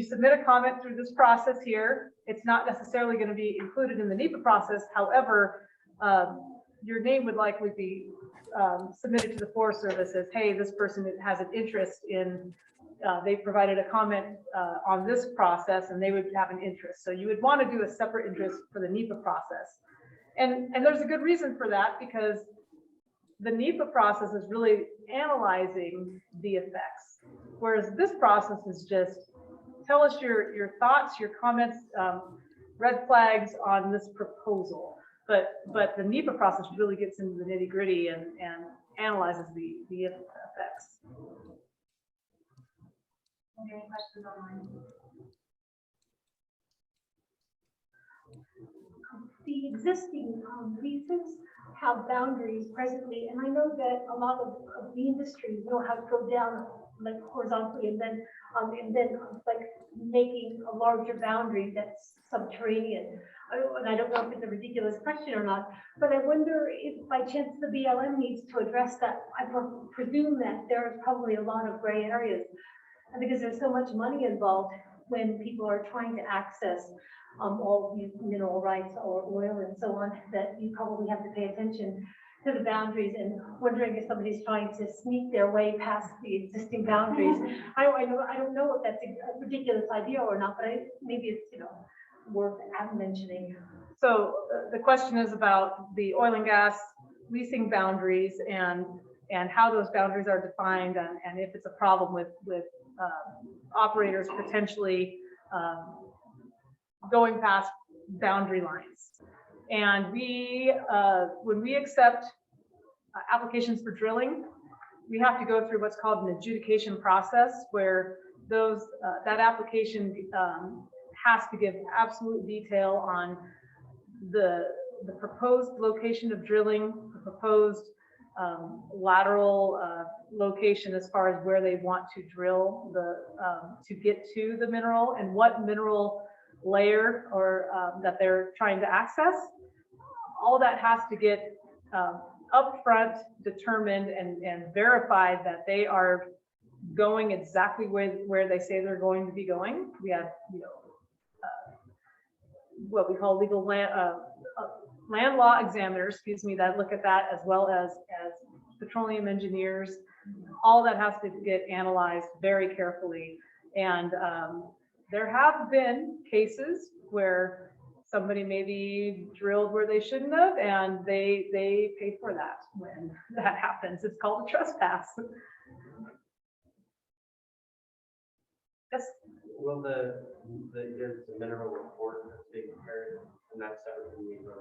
submit a comment through this process here, it's not necessarily going to be included in the NEPA process. However, your name would likely be submitted to the Forest Service as, hey, this person has an interest in, they provided a comment on this process and they would have an interest. So you would want to do a separate interest for the NEPA process. And there's a good reason for that, because the NEPA process is really analyzing the effects, whereas this process is just tell us your thoughts, your comments, red flags on this proposal. But the NEPA process really gets into the nitty gritty and analyzes the effects. Any questions online? The existing leases have boundaries presently, and I know that a lot of the industries know how to go down like horizontally and then like making a larger boundary that's subterranean. and I don't know if it's a ridiculous question or not, but I wonder if by chance the BLM needs to address that. I presume that there is probably a lot of gray areas, because there's so much money involved when people are trying to access all these mineral rights or oil and so on, that you probably have to pay attention to the boundaries, and wondering if somebody's trying to sneak their way past the existing boundaries. I don't know if that's a ridiculous idea or not, but maybe it's, worth mentioning. So the question is about the oil and gas leasing boundaries and how those boundaries are defined, and if it's a problem with operators potentially going past boundary lines. And we, when we accept applications for drilling, we have to go through what's called an adjudication process, where that application has to give absolute detail on the proposed location of drilling, the proposed lateral location as far as where they want to drill to get to the mineral, and what mineral layer or that they're trying to access. All that has to get upfront determined and verified that they are going exactly where they say they're going to be going. We have, what we call legal land law examiners, that look at that, as well as petroleum engineers. All that has to get analyzed very carefully. And there have been cases where somebody maybe drilled where they shouldn't have, and they pay for that when that happens. It's called a trespass. Yes. Will there's a mineral report that's being prepared, and that's separate from NEPA,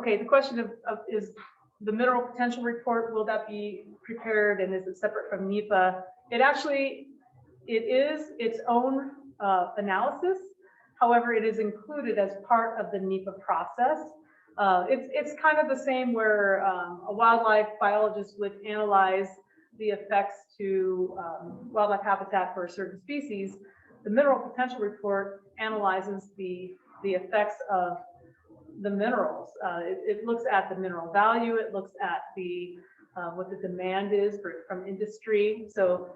right? The question of is the mineral potential report, will that be prepared, and is it separate from NEPA? It is its own analysis. However, it is included as part of the NEPA process. It's kind of the same where a wildlife biologist would analyze the effects to wildlife habitat for a certain species. The mineral potential report analyzes the effects of the minerals. It looks at the mineral value. It looks at what the demand is from industry. So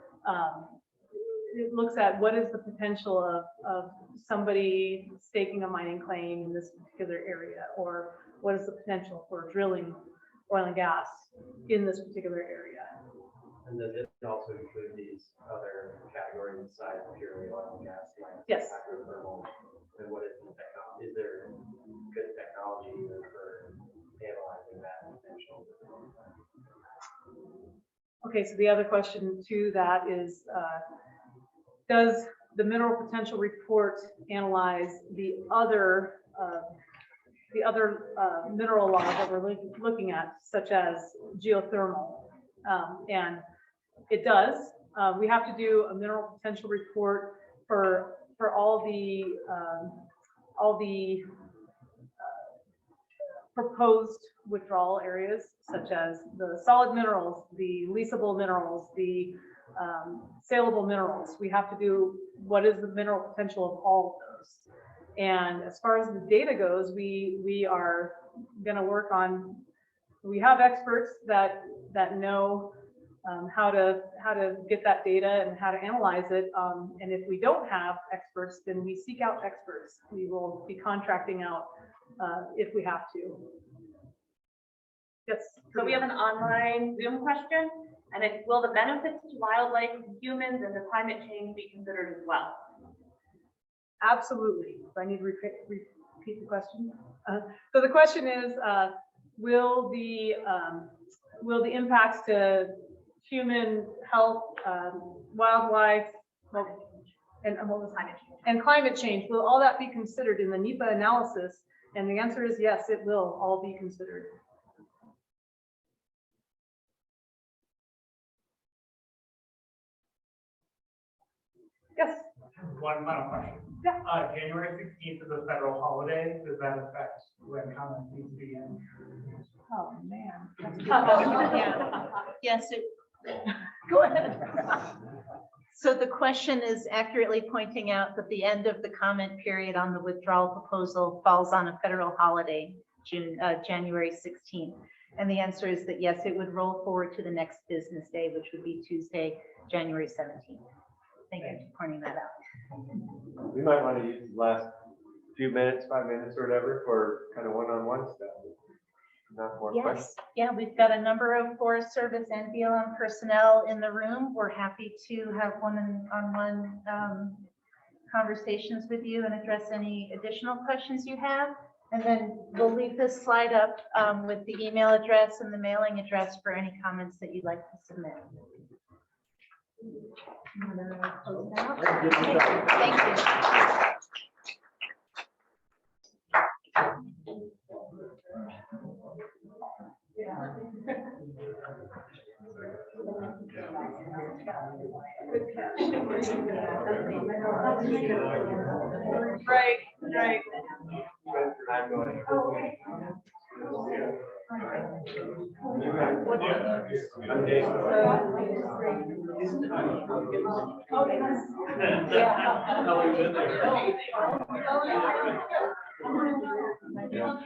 it looks at what is the potential of somebody staking a mining claim in this particular area, or what is the potential for drilling oil and gas in this particular area. And does it also include these other categories besides purely oil and gas? Like yes. hydrothermal, and what is the technology? Is there good technology for analyzing that potential? Okay, so the other question to that is, does the mineral potential report analyze the other mineral laws that we're looking at, such as geothermal? And it does. We have to do a mineral potential report for all the proposed withdrawal areas, such as the solid minerals, the leasable minerals, the saleable minerals. We have to do what is the mineral potential of all of those. And as far as the data goes, we are going to work on. We have experts that know how to get that data and how to analyze it. And if we don't have experts, then we seek out experts. We will be contracting out if we have to. Yes. So we have an online Zoom question, and it's, will the benefits to wildlife, humans, and the climate change be considered as well? Absolutely. Do I need to repeat the question? So the question is, will the impacts to human health, wildlife, and what was climate change? And climate change, will all that be considered in the NEPA analysis? And the answer is yes, it will all be considered. Yes. One final question. Yeah. January 16th is a federal holiday. Does that affect when comments need to be in? Oh, man. Yes, Go ahead. So the question is accurately pointing out that the end of the comment period on the withdrawal proposal falls on a federal holiday, January 16th. And the answer is that yes, it would roll forward to the next business day, which would be Tuesday, January 17th. Thank you for pointing that out. We might want to use the last few minutes, 5 minutes or whatever, for kind of one-on-one stuff. Not more questions. Yes, yeah, we've got a number of Forest Service and BLM personnel in the room. We're happy to have one-on-one conversations with you and address any additional questions you have. And then we'll leave this slide up with the email address and the mailing address for any comments that you'd like to submit. I'm gonna close it out. Thank you. Right, right. I'm going. Yeah.